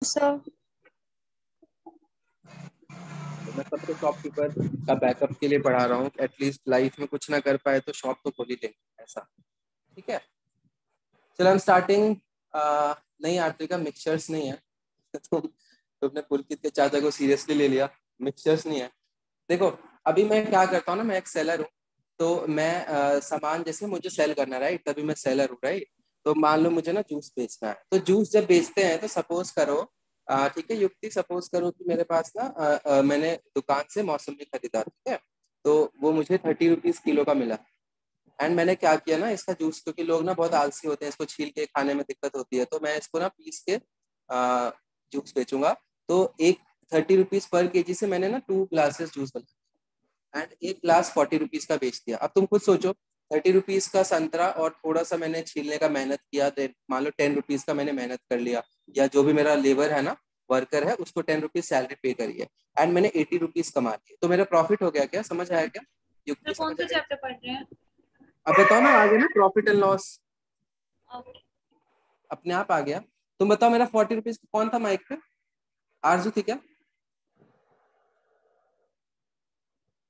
Sir. तो मैं सबको शॉपकीपर का बैकअप के लिए पढ़ा रहा हूँ, एटलीस्ट लाइफ में कुछ ना कर पाए तो शॉप तो खोल ही लेंगे ऐसा। ठीक है, चलो हम स्टार्टिंग। नहीं आरती का मिक्सचर्स नहीं है। तुमने पुलकित के चाचा को सीरियसली ले लिया। मिक्सचर्स नहीं है। देखो, अभी मैं क्या करता हूँ ना, मैं एक सेलर हूँ। तो मैं सामान जैसे मुझे सेल करना, राइट, तभी मैं सेलर हूँ, राइट। तो मान लो मुझे ना जूस बेचना है, तो जूस जब बेचते हैं तो सपोज करो, ठीक है युक्ति, सपोज करो कि मेरे पास ना मैंने दुकान से मौसमी खरीदा, ठीक है। तो वो मुझे 30 रुपीज किलो का मिला। एंड मैंने क्या किया ना, इसका जूस, क्योंकि लोग ना बहुत आलसी होते हैं, इसको छील के खाने में दिक्कत होती है, तो मैं इसको ना पीस के जूस बेचूंगा। तो एक 30 रुपीज पर केजी से मैंने ना 2 ग्लासेस जूस बना, एंड एक ग्लास 40 रुपीज का बेच दिया। अब तुम खुद सोचो, 30 रुपीज का संतरा और थोड़ा सा मैंने छीलने का मेहनत किया, मान लो 10 रुपीज का मैंने मेहनत कर लिया, या जो भी मेरा लेबर है ना, वर्कर है, उसको 10 रुपीज सैलरी पे करी है, एंड मैंने 80 रुपीज कमा लिए, तो मेरा प्रॉफिट हो गया क्या? समझ आया क्या? सर युक्ति कौन समझ सा आ रही है? चैप्टर पढ़ रहे हैं? अब बताओ ना, आगे ना प्रॉफिट एंड लॉस ओके। अपने आप आ गया। तुम बताओ, मेरा 40 रुपीज कौन था माइक पे? आरजू थी क्या?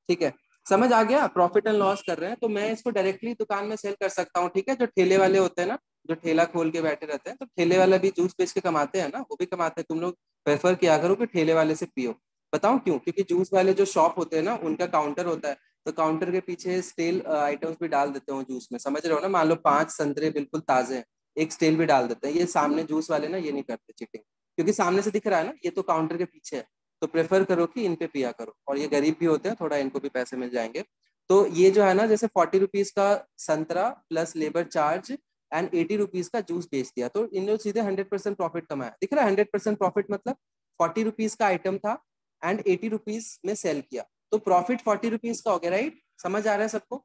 ठीक है, समझ आ गया। प्रॉफिट एंड लॉस कर रहे हैं, तो मैं इसको डायरेक्टली दुकान में सेल कर सकता हूँ, ठीक है। जो ठेले वाले होते हैं ना, जो ठेला खोल के बैठे रहते हैं, तो ठेले वाला भी जूस बेच के कमाते हैं ना, वो भी कमाते हैं। तुम लोग प्रेफर किया करो कि ठेले वाले से पियो। बताऊं क्यों? क्योंकि जूस वाले जो शॉप होते हैं ना, उनका काउंटर होता है, तो काउंटर के पीछे स्टेल आइटम्स भी डाल देते हो जूस में, समझ रहे हो ना। मान लो 5 संतरे बिल्कुल ताजे हैं, एक स्टेल भी डाल देते हैं। ये सामने जूस वाले ना ये नहीं करते चिटिंग, क्योंकि सामने से दिख रहा है ना, ये तो काउंटर के पीछे है। तो प्रेफर करो कि इन पे पिया करो, और ये गरीब भी होते हैं, थोड़ा इनको भी पैसे मिल जाएंगे। तो ये जो है ना, जैसे 40 रुपीज का संतरा plus labour charge and 80 rupees का जूस बेच दिया, तो इन लोग सीधे 100% प्रॉफिट कमाया। दिख रहा है 100% प्रॉफिट मतलब? 40 रुपीज का आइटम था एंड 80 रुपीज में सेल किया, तो प्रॉफिट 40 रुपीज का हो गया, राइट? समझ आ रहा है सबको?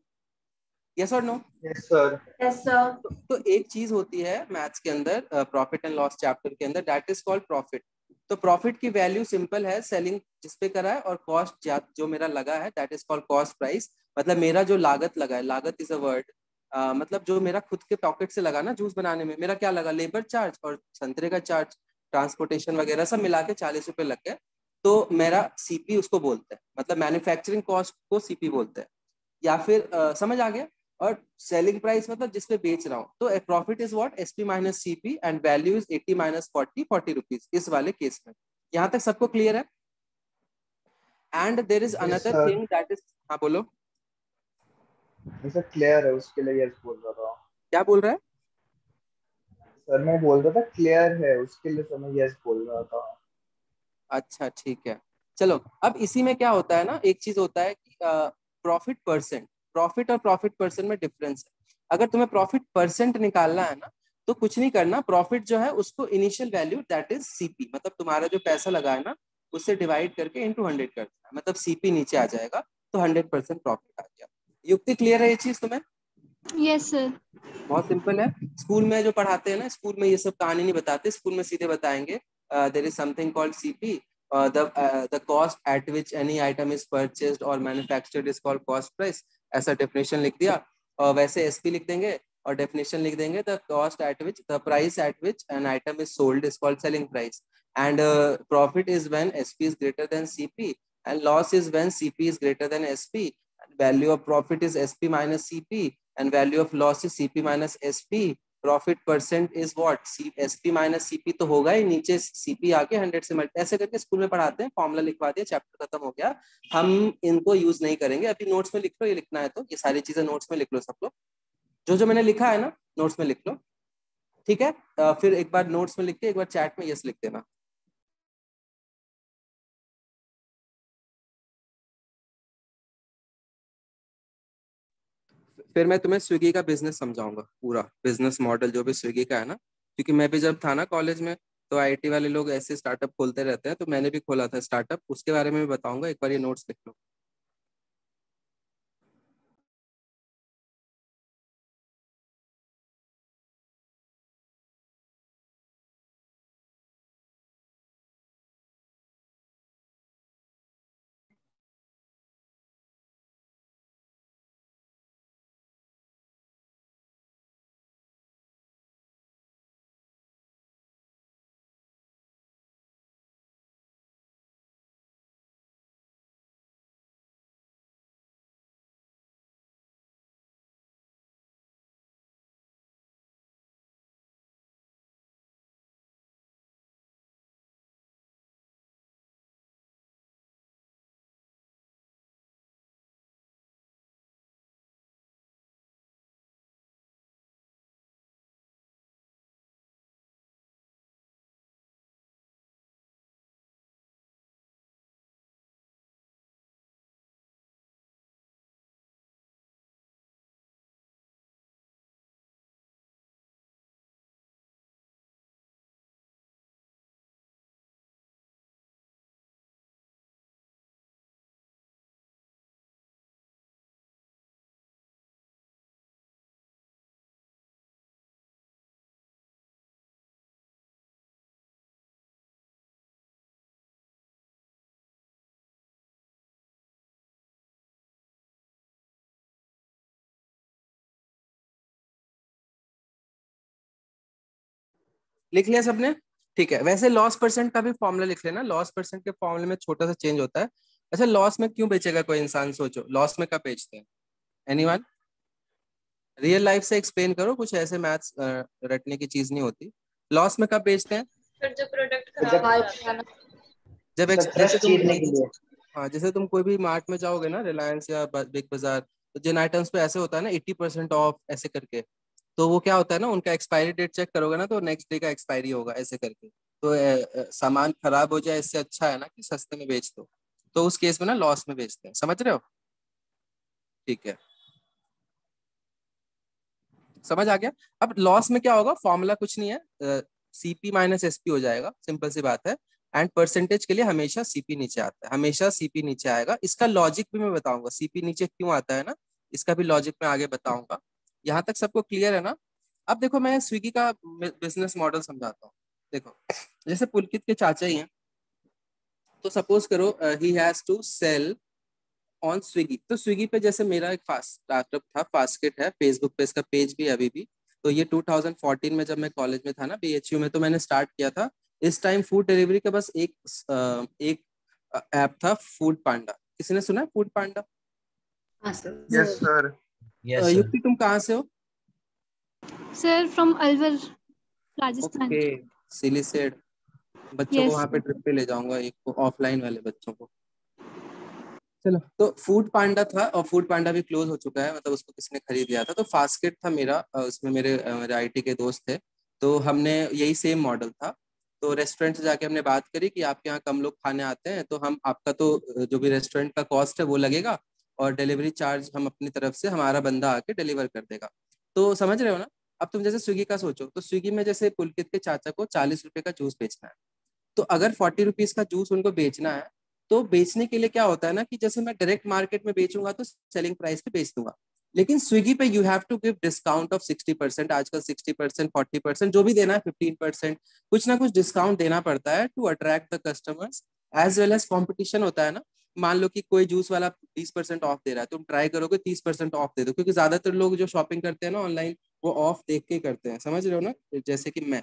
यस और no? Yes sir. Yes sir. तो एक चीज होती है मैथ्स के अंदर, प्रॉफिट एंड लॉस चैप्टर के अंदर, दैट इज कॉल्ड प्रॉफिट। तो प्रॉफिट की वैल्यू सिंपल है, सेलिंग जिस पे करा है, और कॉस्ट जो मेरा लगा है, that is called cost price. मतलब मेरा जो लागत लगा है, लागत इज अ वर्ड, मतलब जो मेरा खुद के पॉकेट से लगा ना जूस बनाने में, मेरा क्या लगा, लेबर चार्ज और संतरे का चार्ज, ट्रांसपोर्टेशन वगैरह सब मिला के 40 रुपए लग गए। तो मेरा सीपी उसको बोलते हैं, मतलब मैन्युफैक्चरिंग कॉस्ट को सीपी बोलते हैं। या फिर समझ आ गया? और सेलिंग प्राइस मतलब जिसपे बेच रहा हूँ, तो profit is what, SP minus CP, and value is 80 minus 40 rupees इस वाले केस में। यहाँ तक सबको क्लियर है? And there is yes another sir. Thing that is, हाँ बोलो। सर क्लियर है, उसके लिए यस बोल रहा था। क्या बोल रहा है? सर मैं बोल रहा था क्लियर है, उसके लिए सर मैं यस बोल रहा था। अच्छा ठीक है, चलो। अब इसी में क्या होता है ना, एक चीज होता है कि प्रॉफिट परसेंट, प्रॉफिट और प्रॉफिट परसेंट में डिफरेंस है। अगर तुम्हें प्रॉफिट परसेंट निकालना है ना, तो कुछ नहीं करना, प्रॉफिट जो है उसको initial value that is CP, मतलब तुम्हारा जो पैसा लगा है ना, उससे डिवाइड करके इंटू 100 कर देना, मतलब सीपी नीचे आ जाएगा, तो 100% प्रॉफिट आ गया। युक्ति क्लियर है ये चीज तुम्हें? Yes sir. बहुत सिंपल है। स्कूल में जो पढ़ाते हैं ना, स्कूल में ये सब कहानी नहीं बताते, स्कूल में सीधे बताएंगे there is something called CP, the cost at which any item is purchased और manufactured is called cost price. ऐसा डेफिनेशन लिख दिया, और वैसे एसपी लिख देंगे, और डेफिनेशन लिख देंगे, the cost at which, the price at which an item is sold is called selling price. And profit is when SP is greater than CP, and loss is when CP is greater than SP. Value of profit is SP minus CP, and value of loss is CP minus SP. Profit percent is what, SP minus CP, तो होगा ही, नीचे CP आके 100 से multi, ऐसे करके school में पढ़ाते हैं, फॉर्मूला लिखवा दिया, चैप्टर खत्म हो गया। हम इनको यूज नहीं करेंगे, अभी नोट्स में लिख लो, ये लिखना है तो ये सारी चीजें नोट्स में लिख लो सब लोग, जो जो मैंने लिखा है ना नोट्स में लिख लो, ठीक है। फिर एक बार नोट्स में लिख के एक बार चैट में यस लिख देना। फिर मैं तुम्हें स्विगी का बिजनेस समझाऊंगा, पूरा बिजनेस मॉडल जो भी स्विगी का है ना, क्योंकि मैं भी जब था ना कॉलेज में, तो आईटी वाले लोग ऐसे स्टार्टअप खोलते रहते हैं, तो मैंने भी खोला था स्टार्टअप, उसके बारे में भी बताऊंगा, एक बार ये नोट्स लिख लो। लिख लिया सबने? ठीक है, वैसे लॉस परसेंट का भी फॉर्मूला लिख लेना, लॉस परसेंट के फॉर्मूले में छोटा सा चेंज होता है। अच्छा, लॉस में क्यों बेचेगा कोई इंसान, सोचो, लॉस में कब बेचते हैं? एनीवन? रियल लाइफ से एक्सप्लेन करो, कुछ ऐसे मैथ्स रटने की चीज नहीं होती। लॉस में कब बेचते हैं? फिर जब प्रोडक्ट तो खराब जब हो जाता है। जब सर जैसे ट्रस्ट तुम, जीतने के लिए। हाँ जैसे तुम कोई भी मार्ट में जाओगे ना, रिलायंस या बिग बाजार, तो जिन आइटम्स पे ऐसे होता है ना 80% ऑफ ऐसे करके, तो वो क्या होता है ना, उनका एक्सपायरी डेट चेक करोगे ना तो नेक्स्ट डे का एक्सपायरी होगा ऐसे करके। तो सामान खराब हो जाए इससे अच्छा है ना कि सस्ते में बेच दो। तो उस केस में ना लॉस में बेचते हैं, समझ रहे हो? ठीक है, समझ आ गया? अब लॉस में क्या होगा, फॉर्मूला कुछ नहीं है, सीपी माइनस एसपी हो जाएगा, सिंपल सी बात है। एंड परसेंटेज के लिए हमेशा सीपी नीचे आता है, हमेशा सीपी नीचे आएगा। इसका लॉजिक भी मैं बताऊंगा, सीपी नीचे क्यों आता है ना, इसका भी लॉजिक मैं आगे बताऊंगा। यहाँ तक सबको क्लियर है ना? अब देखो, मैं स्विगी का बिजनेस मॉडल समझाता हूँ। देखो, जैसे पुलकित के चाचा ही हैं, तो सपोज करो he has to sell on Swiggy. तो स्विगी पे जैसे मेरा एक फास्ट स्टार्टअप था, फास्टकिट है, फेसबुक पे इसका पेज भी है अभी भी। तो ये 2014 में जब मैं कॉलेज में था ना, बीएचयू में, तो मैंने स्टार्ट किया था। इस टाइम फूड डिलीवरी का बस एक ऐप था, फूड पांडा। किसी ने सुना है फूड पांडा? हाँ sir. Yes sir. Yes sir. युक्ति, तुम कहाँ से हो? Sir from Alwar, Rajasthan. Okay, Siliserh. बच्चों को यस वहाँ पे सर। ट्रिप पे ले जाऊंगा, एक को, ऑफलाइन वाले बच्चों को। चलो, तो फूड पांडा था, और फूड पांडा भी क्लोज हो चुका है, मतलब उसको किसने खरीद लिया था। तो फास्टकिट था मेरा, उसमें मेरे आईटी के दोस्त थे। तो हमने यही सेम मॉडल था। तो रेस्टोरेंट से जाके हमने बात करी कि आपके यहाँ कम लोग खाने आते हैं, तो हम आपका तो जो भी रेस्टोरेंट का कॉस्ट है वो लगेगा, और डिलीवरी चार्ज हम अपनी तरफ से, हमारा बंदा आके डिलीवर कर देगा। तो समझ रहे हो ना? अब तुम जैसे स्विगी का सोचो, तो स्विगी में जैसे पुलकित के चाचा को 40 रुपए का जूस बेचना है, तो अगर 40 रुपीज का जूस उनको बेचना है, तो बेचने के लिए क्या होता है ना, कि जैसे मैं डायरेक्ट मार्केट में बेचूंगा तो सेलिंग प्राइस पे बेच दूंगा। लेकिन स्विगी पे you have to give discount of 60%, आजकल 60%, 40%, जो भी देना है, 15%, कुछ ना कुछ डिस्काउंट देना पड़ता है to attract the customers. As well as competition होता है ना। मान लो कि कोई जूस वाला 20% ऑफ दे रहा है, तुम ट्राई करोगे 30% ऑफ दे दो, क्योंकि ज्यादातर लोग जो शॉपिंग करते हैं ना ऑनलाइन, वो ऑफ देख के करते हैं, समझ रहे हो ना? जैसे कि मैं,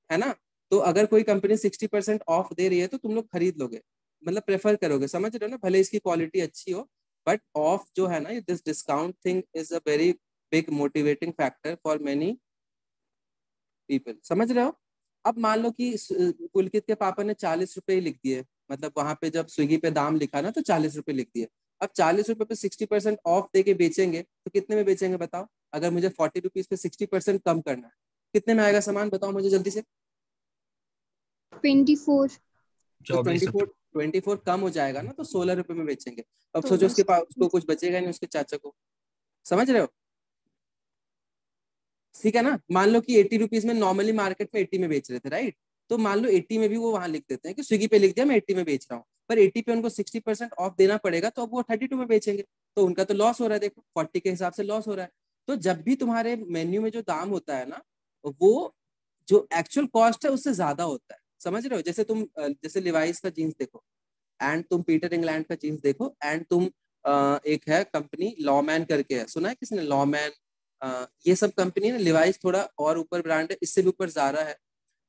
है ना? तो अगर कोई कंपनी 60% ऑफ दे रही है तो तुम लोग खरीद लोगे, मतलब प्रेफर करोगे, समझ रहे हो ना? भले इसकी क्वालिटी अच्छी हो, बट ऑफ जो है ना, this discount thing is a very big motivating factor for many people, समझ रहे हो? अब मान लो कि पुलकित के पापा ने 40 रुपए ही लिख दिए, मतलब वहां पे जब स्विगी पे दाम लिखा ना तो 40 रुपए लिख दिए। अब 40 रुपए पे 60% ऑफ दे के बेचेंगे तो कितने में बेचेंगे बताओ? अगर मुझे 40 रुपीज पे 60% कम करना है, कितने में आएगा सामान, बताओ मुझे जल्दी से। 24। तो 24 रुपए। 24 कम हो जाएगा ना, तो 16 रुपए में बेचेंगे। अब सोचो, 16। उसके पास उसको कुछ बचेगा नहीं, उसके चाचा को, समझ रहे हो? ठीक है ना? मान लो कि 80 रुपीज में नॉर्मली मार्केट में 80 में बेच रहे थे, राइट? तो मान लो 80 में भी वो वहां लिख देते हैं कि स्विगी पे लिख दिया मैं 80 में बेच रहा हूँ, पर 80 पे उनको 60% ऑफ देना पड़ेगा, तो अब वो 32 में बेचेंगे। तो उनका तो लॉस हो रहा है, देखो 40 के हिसाब से लॉस हो रहा है। तो जब भी तुम्हारे मेन्यू में जो दाम होता है ना, वो जो एक्चुअल कॉस्ट है उससे ज्यादा होता है, समझ रहे हो? जैसे तुम जैसे लिवाइस का जीन्स देखो, एंड तुम पीटर इंग्लैंड का जीन्स देखो, एंड तुम एक है कंपनी लॉमैन करके है, सुना है किसने लॉमैन? ये सब कंपनी ना, लिवाइस थोड़ा और ऊपर ब्रांड है, इससे भी ऊपर जारा है।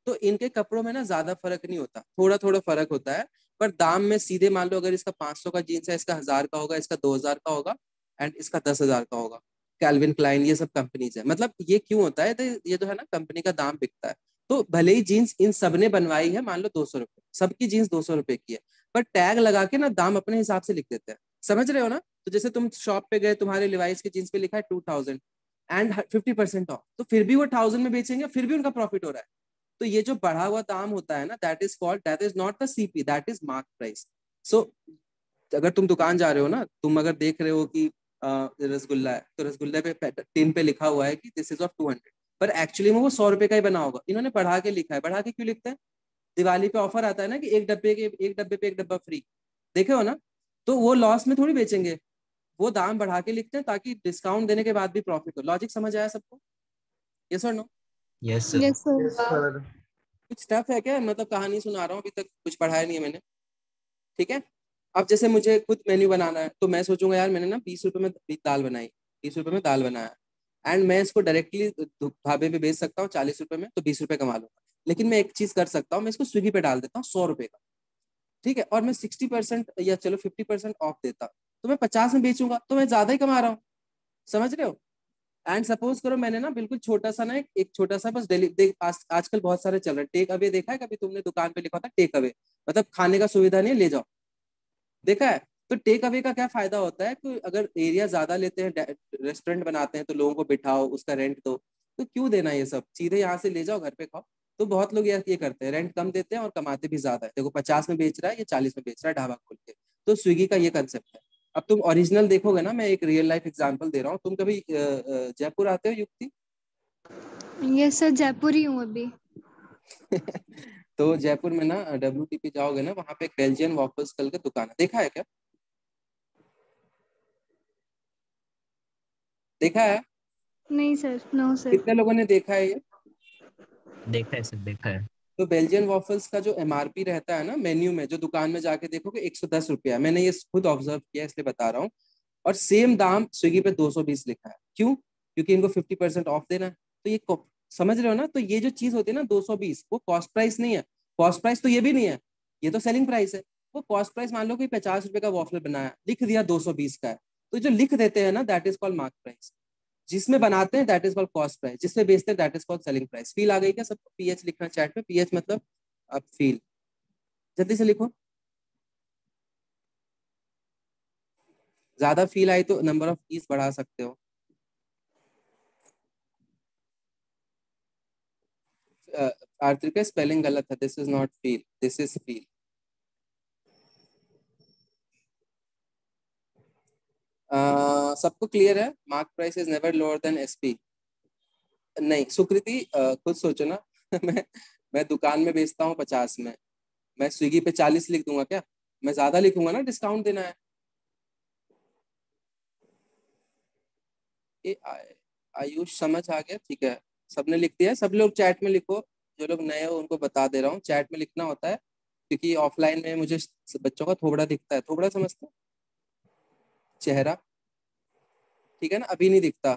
तो इनके कपड़ों में ना ज्यादा फर्क नहीं होता, थोड़ा थोड़ा फर्क होता है, पर दाम में सीधे मान लो अगर इसका 500 का जीन्स है, इसका 1000 का होगा, इसका 2000 का होगा, एंड इसका 10,000 का होगा। कैल्विन क्लाइन, ये सब कंपनीज है। मतलब ये क्यों होता है? तो ये जो है ना, कंपनी का दाम बिकता है। तो भले ही जीन्स इन सब ने बनवाई है, मान लो 200 रुपए, सबकी जीन्स 200 रुपए की है, पर टैग लगा के ना दाम अपने हिसाब से लिख देते हैं, समझ रहे हो ना? तो जैसे तुम शॉप पे गए, तुम्हारे लिवाइस की जीन्स पे लिखा है 2000 एंड 50% ऑफ, तो फिर भी वो 1000 में बेचेंगे, फिर भी उनका प्रॉफिट हो रहा है। तो ये जो बढ़ा हुआ दाम होता है ना, that is not the CP, that is mark price. So अगर तुम दुकान जा रहे हो ना, तुम अगर देख रहे हो कि रसगुल्ला है, तो रसगुल्ले पे टिन पे लिखा हुआ है कि दिस इज ऑफ 200, पर एक्चुअली में वो 100 रुपए का ही बना होगा, इन्होंने बढ़ा के लिखा है। बढ़ा के क्यों लिखते हैं? दिवाली पे ऑफर आता है ना कि एक डब्बे पे एक डब्बा फ्री, देखे हो ना? तो वो लॉस में थोड़ी बेचेंगे, वो दाम बढ़ा के लिखते हैं ताकि डिस्काउंट देने के बाद भी प्रॉफिट हो। लॉजिक समझ आया सबको? यस और no? Yes sir. Yes yes sir. Sir. कुछ टफ है क्या? मतलब कहानी सुना रहा हूँ, अभी तक कुछ पढ़ाया नहीं है मैंने, ठीक है? अब जैसे मुझे खुद मेन्यू बनाना है, तो मैं सोचूंगा यार मैंने ना 20 रुपए में दाल बनाई, 20 रुपए में दाल बनाया, एंड मैं इसको डायरेक्टली ढाबे पे बेच सकता हूँ 40 रुपए में, तो 20 रुपए कमा लूंगा। लेकिन मैं एक चीज कर सकता हूँ, मैं इसको स्विगी पे डाल देता हूँ 100 रुपए का, ठीक है, और मैं 60% या चलो 50% ऑफ देता, तो मैं 50 में बेचूंगा, तो मैं ज्यादा ही कमा रहा हूँ। समझ रहे हो? एंड सपोज करो मैंने ना बिल्कुल छोटा सा ना एक छोटा सा बस डेली देख आजकल बहुत सारे चल रहे हैं, टेक अवे देखा है कभी तुमने? दुकान पे लिखा होता है टेक अवे, मतलब खाने का सुविधा नहीं है, ले जाओ, देखा है? तो टेक अवे का क्या फायदा होता है कि अगर एरिया ज्यादा लेते हैं, रेस्टोरेंट बनाते हैं, तो लोगों को बिठाओ, उसका रेंट दो, तो क्यों देना ये सब, सीधे यहाँ से ले जाओ घर पे खाओ। तो बहुत लोग ये करते हैं, रेंट कम देते हैं और कमाते भी ज्यादा है। देखो 50 में बेच रहा है, ये 40 में बेच रहा है ढाबा खोल के। तो स्विगी का ये कंसेप्ट है। अब तुम ओरिजिनल देखोगे ना, मैं एक रियल लाइफ एग्जांपल दे रहा हूँ, तुम कभी जयपुर आते हो युक्ति? यस सर, जयपुर ही हूँ अभी। तो जयपुर में ना WTP जाओगे ना, वहां पे एक बेल्जियन वॉफल्स कल का दुकान है, देखा है क्या? देखा है? नहीं सर, नो सर। कितने लोगों ने देखा है ये? देखा है सर, देखा है। तो बेल्जियन वॉफल्स का जो MRP रहता है ना मेन्यू में, जो दुकान में जाके देखोगे 110 रुपया, मैंने ये खुद ऑब्जर्व किया इसलिए बता रहा हूँ। और सेम दाम स्विगी पे 220 लिखा है, क्यों? क्योंकि इनको 50% ऑफ देना है। तो ये समझ रहे हो ना? तो ये जो चीज होती है ना 220, वो कॉस्ट प्राइस नहीं है। कॉस्ट प्राइस तो ये भी नहीं है, ये तो सेलिंग प्राइस है। वो कॉस्ट प्राइस मान लो कि 50 रुपए का वॉफल बनाया, लिख दिया 220 का है, तो जो लिख देते हैं ना that is called mark price. जिसमें बनाते हैं that is called cost price, जिसमें बेचते हैं that is called selling price. Feel आ गई क्या सबको? PH लिखना चैट में, PH मतलब अब फील, जल्दी से लिखो। ज्यादा फील आई तो नंबर ऑफ कीज बढ़ा सकते हो। आर्थिक का स्पेलिंग गलत है, this is not feel, this is feel. सबको क्लियर है? Mark price is never lower than SP। नहीं सुकृति, खुद सोचो ना। मैं मैं दुकान में बेचता हूँ 50 में, मैं स्विगी पे 40 लिख दूंगा क्या? मैं ज्यादा लिखूंगा ना, डिस्काउंट देना है। ये आयुष समझ आ गया? ठीक है, सबने लिख दिया? सब लोग चैट में लिखो, जो लोग नए हो उनको बता दे रहा हूँ, चैट में लिखना होता है, क्योंकि ऑफलाइन में मुझे बच्चों का थोबड़ा दिखता है। थोबड़ा समझते हो? चेहरा, ठीक है ना? अभी नहीं दिखता,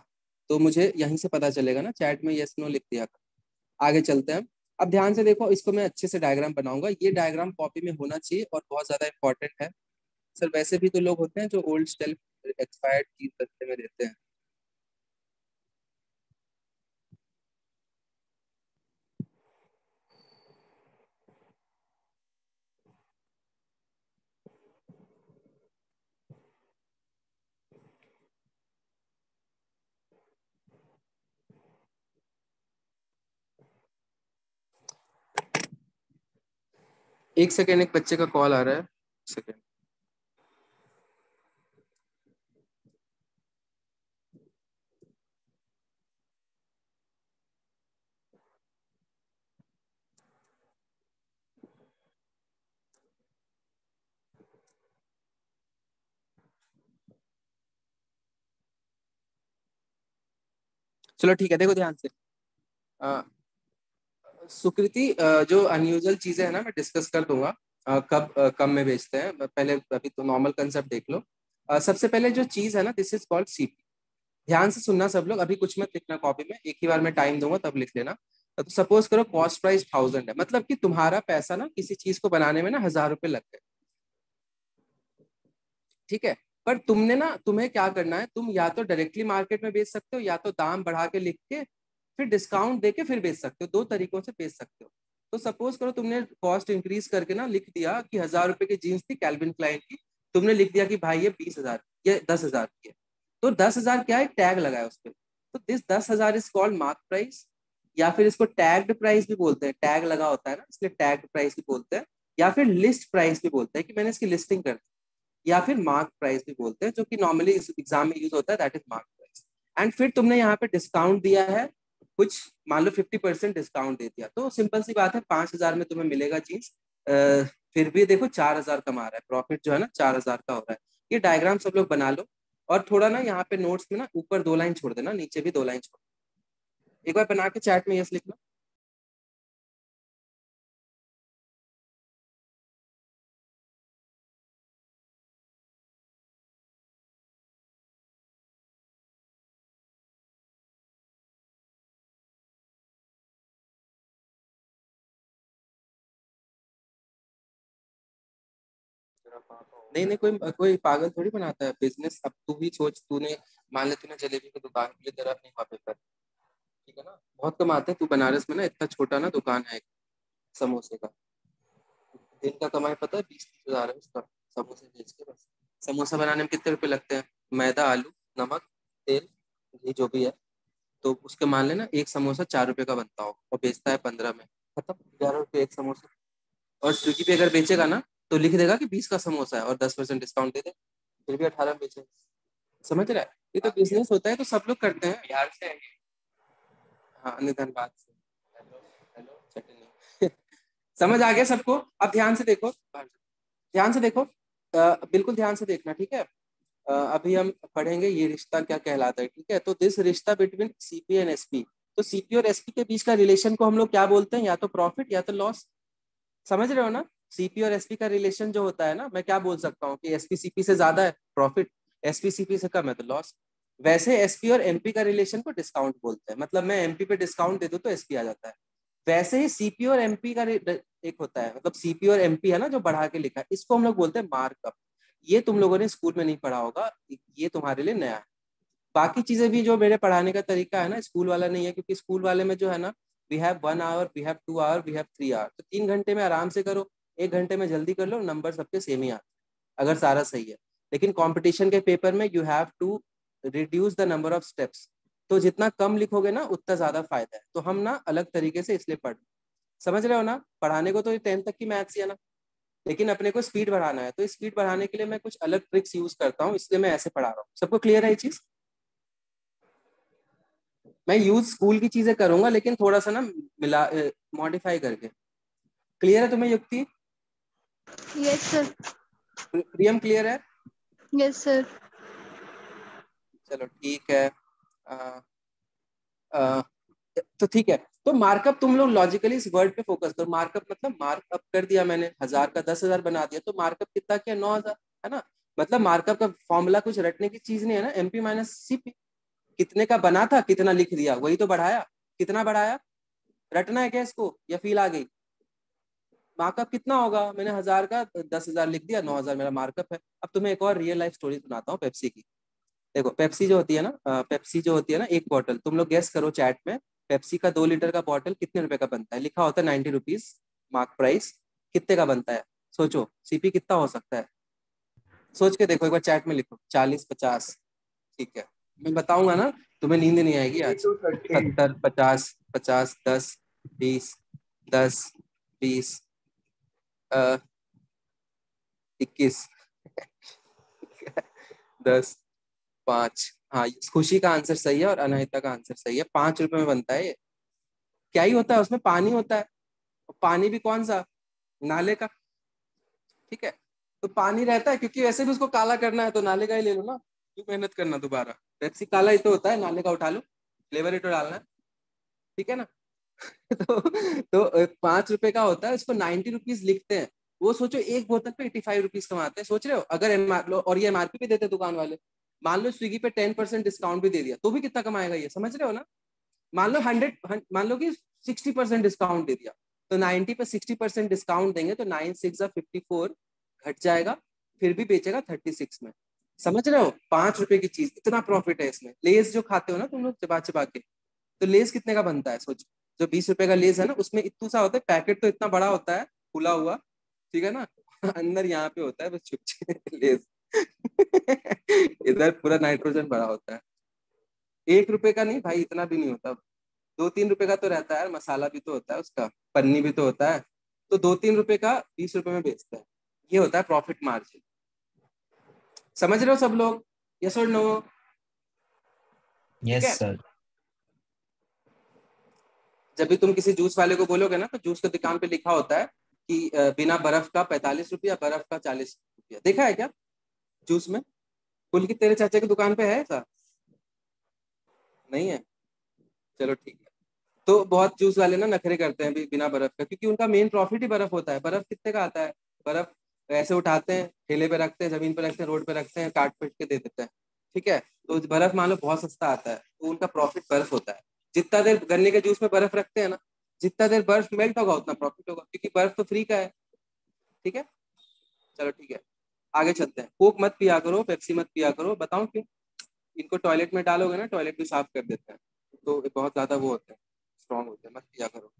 तो मुझे यहीं से पता चलेगा ना, चैट में यस नो लिख दिया कर। आगे चलते हैं। अब ध्यान से देखो, इसको मैं अच्छे से डायग्राम बनाऊंगा, ये डायग्राम कॉपी में होना चाहिए और बहुत ज्यादा इंपॉर्टेंट है। सर वैसे भी तो लोग होते हैं जो ओल्ड स्टाइल एक्सपायर्ड चीज सस्ते में देते हैं। एक सेकेंड, एक बच्चे का कॉल आ रहा है, सेकेंड। चलो ठीक है, देखो ध्यान से। अ, सुकृति, जो अनयूजुअल चीजें हैं ना मैं डिस्कस कर दूंगा, कब कम में बेचते हैं। पहले अभी तो नॉर्मल कंसेप्ट देख लो। सबसे पहले जो चीज है ना, दिस इज कॉल्ड CP। ध्यान से सुनना सब लोग, अभी कुछ मत लिखना कॉपी में, एक ही बार मैं टाइम दूंगा तब लिख लेना। तो सपोज करो कॉस्ट प्राइस 1000 है, मतलब कि तुम्हारा पैसा ना किसी चीज को बनाने में ना 1000 रुपए लग गए, ठीक है? पर तुमने ना, तुम्हें क्या करना है, तुम या तो डायरेक्टली मार्केट में बेच सकते हो, या तो दाम बढ़ा के लिख के फिर डिस्काउंट दे के फिर बेच सकते हो। दो तरीकों से बेच सकते हो। तो सपोज करो तुमने कॉस्ट इंक्रीज करके ना लिख दिया कि 1000 रुपए की जीन्स थी कैल्विन क्लाइन की, तुमने लिख दिया कि भाई ये 20,000, ये 10,000 की है। तो 10,000 क्या है, टैग लगाया उस पर, तो this 10,000 is called mark price, या फिर इसको टैग्ड प्राइस भी बोलते हैं, टैग लगा होता है ना इसलिए टैग्ड प्राइस भी बोलते हैं, या फिर लिस्ट प्राइस भी बोलते हैं कि मैंने इसकी लिस्टिंग कर दी, या फिर मार्क प्राइस भी बोलते हैं, जो कि नॉर्मली इस एग्जाम में यूज होता है, that is mark price. And फिर तुमने यहाँ पे डिस्काउंट दिया है कुछ, मान लो 50% डिस्काउंट दे दिया, तो सिंपल सी बात है 5,000 में तुम्हें मिलेगा जीन्स। फिर भी देखो 4,000 कमा रहा है, प्रॉफिट जो है ना 4,000 का हो रहा है। ये डायग्राम सब लोग बना लो, और थोड़ा ना यहाँ पे नोट्स में ना ऊपर 2 लाइन छोड़ देना, नीचे भी 2 लाइन छोड़, एक बार बना के चैट में यस लिखना। नहीं नहीं, कोई कोई पागल थोड़ी बनाता है बिजनेस। अब तू भी सोच, तूने मान ले तूने जलेबी की दुकान के लिए तेरा नहीं हुआ पेपर, ठीक है ना, बहुत कमाते हैं। तू बनारस में ना इतना छोटा ना दुकान है एक समोसे का, दिन का कमाई पता है 20-30 हज़ार है उसका, समोसे बेच के बस। समोसा बनाने में कितने रुपए लगते हैं? मैदा, आलू, नमक, तेल, घी, जो भी है। तो उसके मान लेना एक समोसा 4 रुपए का बनता हो और बेचता है 15 में, खत्म, 11 रुपए एक समोसा। और स्विगी पे अगर बेचेगा ना तो लिख देगा कि 20 का समोसा है और 10% डिस्काउंट दे दे, फिर भी 18 में बेचेगा। समझ रहा है? ये तो बिजनेस होता है, तो सब लोग करते हैं। बिहार से है ये? हाँ, धनबाद से। हेलो हेलो चटनी। समझ आ गया सबको? अब ध्यान से देखो, ध्यान से देखो, बिल्कुल ध्यान से देखना, ठीक है। अभी हम पढ़ेंगे ये रिश्ता क्या कहलाता है, ठीक है। तो दिस रिश्ता बिटवीन सीपी एंड एसपी, तो सीपी और एसपी के बीच का रिलेशन को हम लोग क्या बोलते हैं? या तो प्रॉफिट या तो लॉस। समझ रहे हो ना? सीपी और एसपी का रिलेशन जो होता है ना, मैं क्या बोल सकता हूँ कि एसपी सीपी से ज्यादा है प्रॉफिट, एसपी सीपी से कम है तो लॉस। वैसे एसपी और एमपी का रिलेशन को डिस्काउंट बोलते हैं, मतलब मैं एमपी पे डिस्काउंट दे दूं तो एसपी आ जाता है। वैसे ही सीपी और एमपी का एक होता है, मतलब सीपी और एमपी है ना जो बढ़ा के लिखा है, इसको हम लोग बोलते हैं मार्कअप। ये तुम लोगों ने स्कूल में नहीं पढ़ा होगा, ये तुम्हारे लिए नया है। बाकी चीजें भी जो मेरे पढ़ाने का तरीका है ना स्कूल वाला नहीं है, क्योंकि स्कूल वाले में जो है ना, we have 1 hour, we have 2 hour, we have 3 hour, तो 3 घंटे में आराम से करो, 1 घंटे में जल्दी कर लो, नंबर सबके सेम ही आते हैं अगर सारा सही है। लेकिन कंपटीशन के पेपर में you have to reduce the number of steps, तो जितना कम लिखोगे ना उतना ज्यादा फायदा है। तो हम ना अलग तरीके से इसलिए पढ़, समझ रहे हो ना? पढ़ाने को तो 10th तक की मैथ्स ही है ना, लेकिन अपने को स्पीड बढ़ाना है, तो स्पीड बढ़ाने के लिए मैं कुछ अलग ट्रिक्स यूज करता हूँ, इसलिए मैं ऐसे पढ़ा रहा हूँ। सबको क्लियर है ये चीज? मैं यूज स्कूल की चीजें करूंगा लेकिन थोड़ा सा ना मिला, मॉडिफाई करके। क्लियर है तुम्हें Yukti? Yes sir. Priyam clear है? Yes sir. चलो ठीक है। आ, आ, तो ठीक है, तो मार्कअप तुम लोग लॉजिकली इस वर्ड पे फोकस करो। मार्कअप मतलब मार्कअप कर दिया मैंने, 1000 का 10,000 बना दिया, तो मार्कअप कितना किया? 9,000, है ना। मतलब मार्कअप का फॉर्मूला कुछ रटने की चीज नहीं है ना, एमपी माइनस सीपी। कितने का बना था, कितना लिख दिया, वही तो बढ़ाया। कितना बढ़ाया? रटना है क्या इसको या फील आ गई? मार्कअप कितना होगा? मैंने 1000 का 10,000 लिख दिया, 9,000 मेरा मार्कअप है। अब तुम्हें एक और रियल लाइफ स्टोरी सुनाता हूँ पेप्सी की। देखो पेप्सी जो होती है ना, पेप्सी जो होती है ना, एक बॉटल, तुम लोग गेस करो चैट में, पेप्सी का 2 लीटर का बॉटल कितने रुपए का बनता है? लिखा होता है 90 रुपीज मार्क प्राइस, कितने का बनता है? सोचो सीपी कितना हो सकता है? सोच के देखो एक बार चैट में लिखो, 40, 50। ठीक है, मैं बताऊंगा ना, तुम्हें नींद नहीं आएगी आज। 30 to 30। 70, 50, 50, 10, 20, 10, 20, 21, 10, 5। हाँ, खुशी का आंसर सही है और अनाहिता का आंसर सही है। 5 रुपए में बनता है ये। क्या ही होता है उसमें? पानी होता है, और पानी भी कौन सा? नाले का, ठीक है। तो पानी रहता है, क्योंकि वैसे भी उसको काला करना है तो नाले का ही ले लो ना, क्यों मेहनत करना दोबारा। पेप्सी काला ही तो होता है, नाले का उठा लो, फ्लेवर ही तो डालना है, ठीक है ना। तो 5 रुपए का होता है, उसको 90 रुपीज लिखते हैं। वो सोचो एक बोतल पे 85 रुपीज कमाते हैं, सोच रहे हो? अगर और ये एमआरपी पे देते दुकान वाले, मान लो स्विगी पे 10% डिस्काउंट भी दे दिया तो भी कितना कमाएगा ये, समझ रहे हो ना। मान लो 100, मान लो कि 60% डिस्काउंट दे दिया, तो 90 पे 60% डिस्काउंट देंगे तो 9 6 54 घट जाएगा, फिर भी बेचेगा 36 में। समझ रहे हो? 5 रुपए की चीज, इतना प्रॉफिट है इसमें। लेस जो खाते हो ना तुम लोग चबा चबा के, तो लेस कितने का बनता है सोचो। जो 20 रुपए का लेस है ना, उसमें इतना सा होता है, पैकेट तो इतना बड़ा होता है खुला हुआ, ठीक है ना। अंदर यहाँ पे होता है बस छुप लेस। इधर पूरा नाइट्रोजन भरा होता है। 1 रुपए का नहीं भाई, इतना भी नहीं होता। 2-3 रुपए का तो रहता है, मसाला भी तो होता है उसका, पन्नी भी तो होता है। तो 2-3 रुपए का 20 रुपए में बेचता है, ये होता है प्रॉफिट मार्जिन। समझ रहे हो सब लोग? यस और नो? ठीक यस है। सर। जब भी तुम किसी जूस वाले को बोलोगे ना, तो जूस के दुकान पे लिखा होता है कि बिना बर्फ का 45 रुपया, बर्फ का 40 रुपया। देखा है क्या जूस में? कुल की तेरे चाचा की दुकान पे है ऐसा? नहीं है? चलो ठीक है। तो बहुत जूस वाले ना नखरे करते हैं बिना बर्फ का, क्योंकि उनका मेन प्रॉफिट ही बर्फ होता है। बर्फ कितने का आता है? बर्फ ऐसे उठाते हैं, ठेले पे रखते हैं, जमीन पे रखते हैं, रोड पे रखते हैं, काट पीट के दे देते हैं, ठीक है। तो बर्फ मान लो बहुत सस्ता आता है, तो उनका प्रॉफिट बर्फ होता है। जितना देर गन्ने के जूस में बर्फ रखते हैं ना, जितना देर बर्फ मेल्ट होगा उतना प्रॉफिट होगा, क्योंकि बर्फ तो फ्री का है, ठीक है। चलो ठीक है। आगे चलते हैं। कोक मत पिया करो, पेप्सी मत पिया करो, बताऊं क्यों? इनको टॉयलेट में डालोगे ना, टॉयलेट भी साफ कर देते हैं, तो बहुत ज्यादा वो होते हैं, स्ट्रॉन्ग होते हैं, मत पिया करो।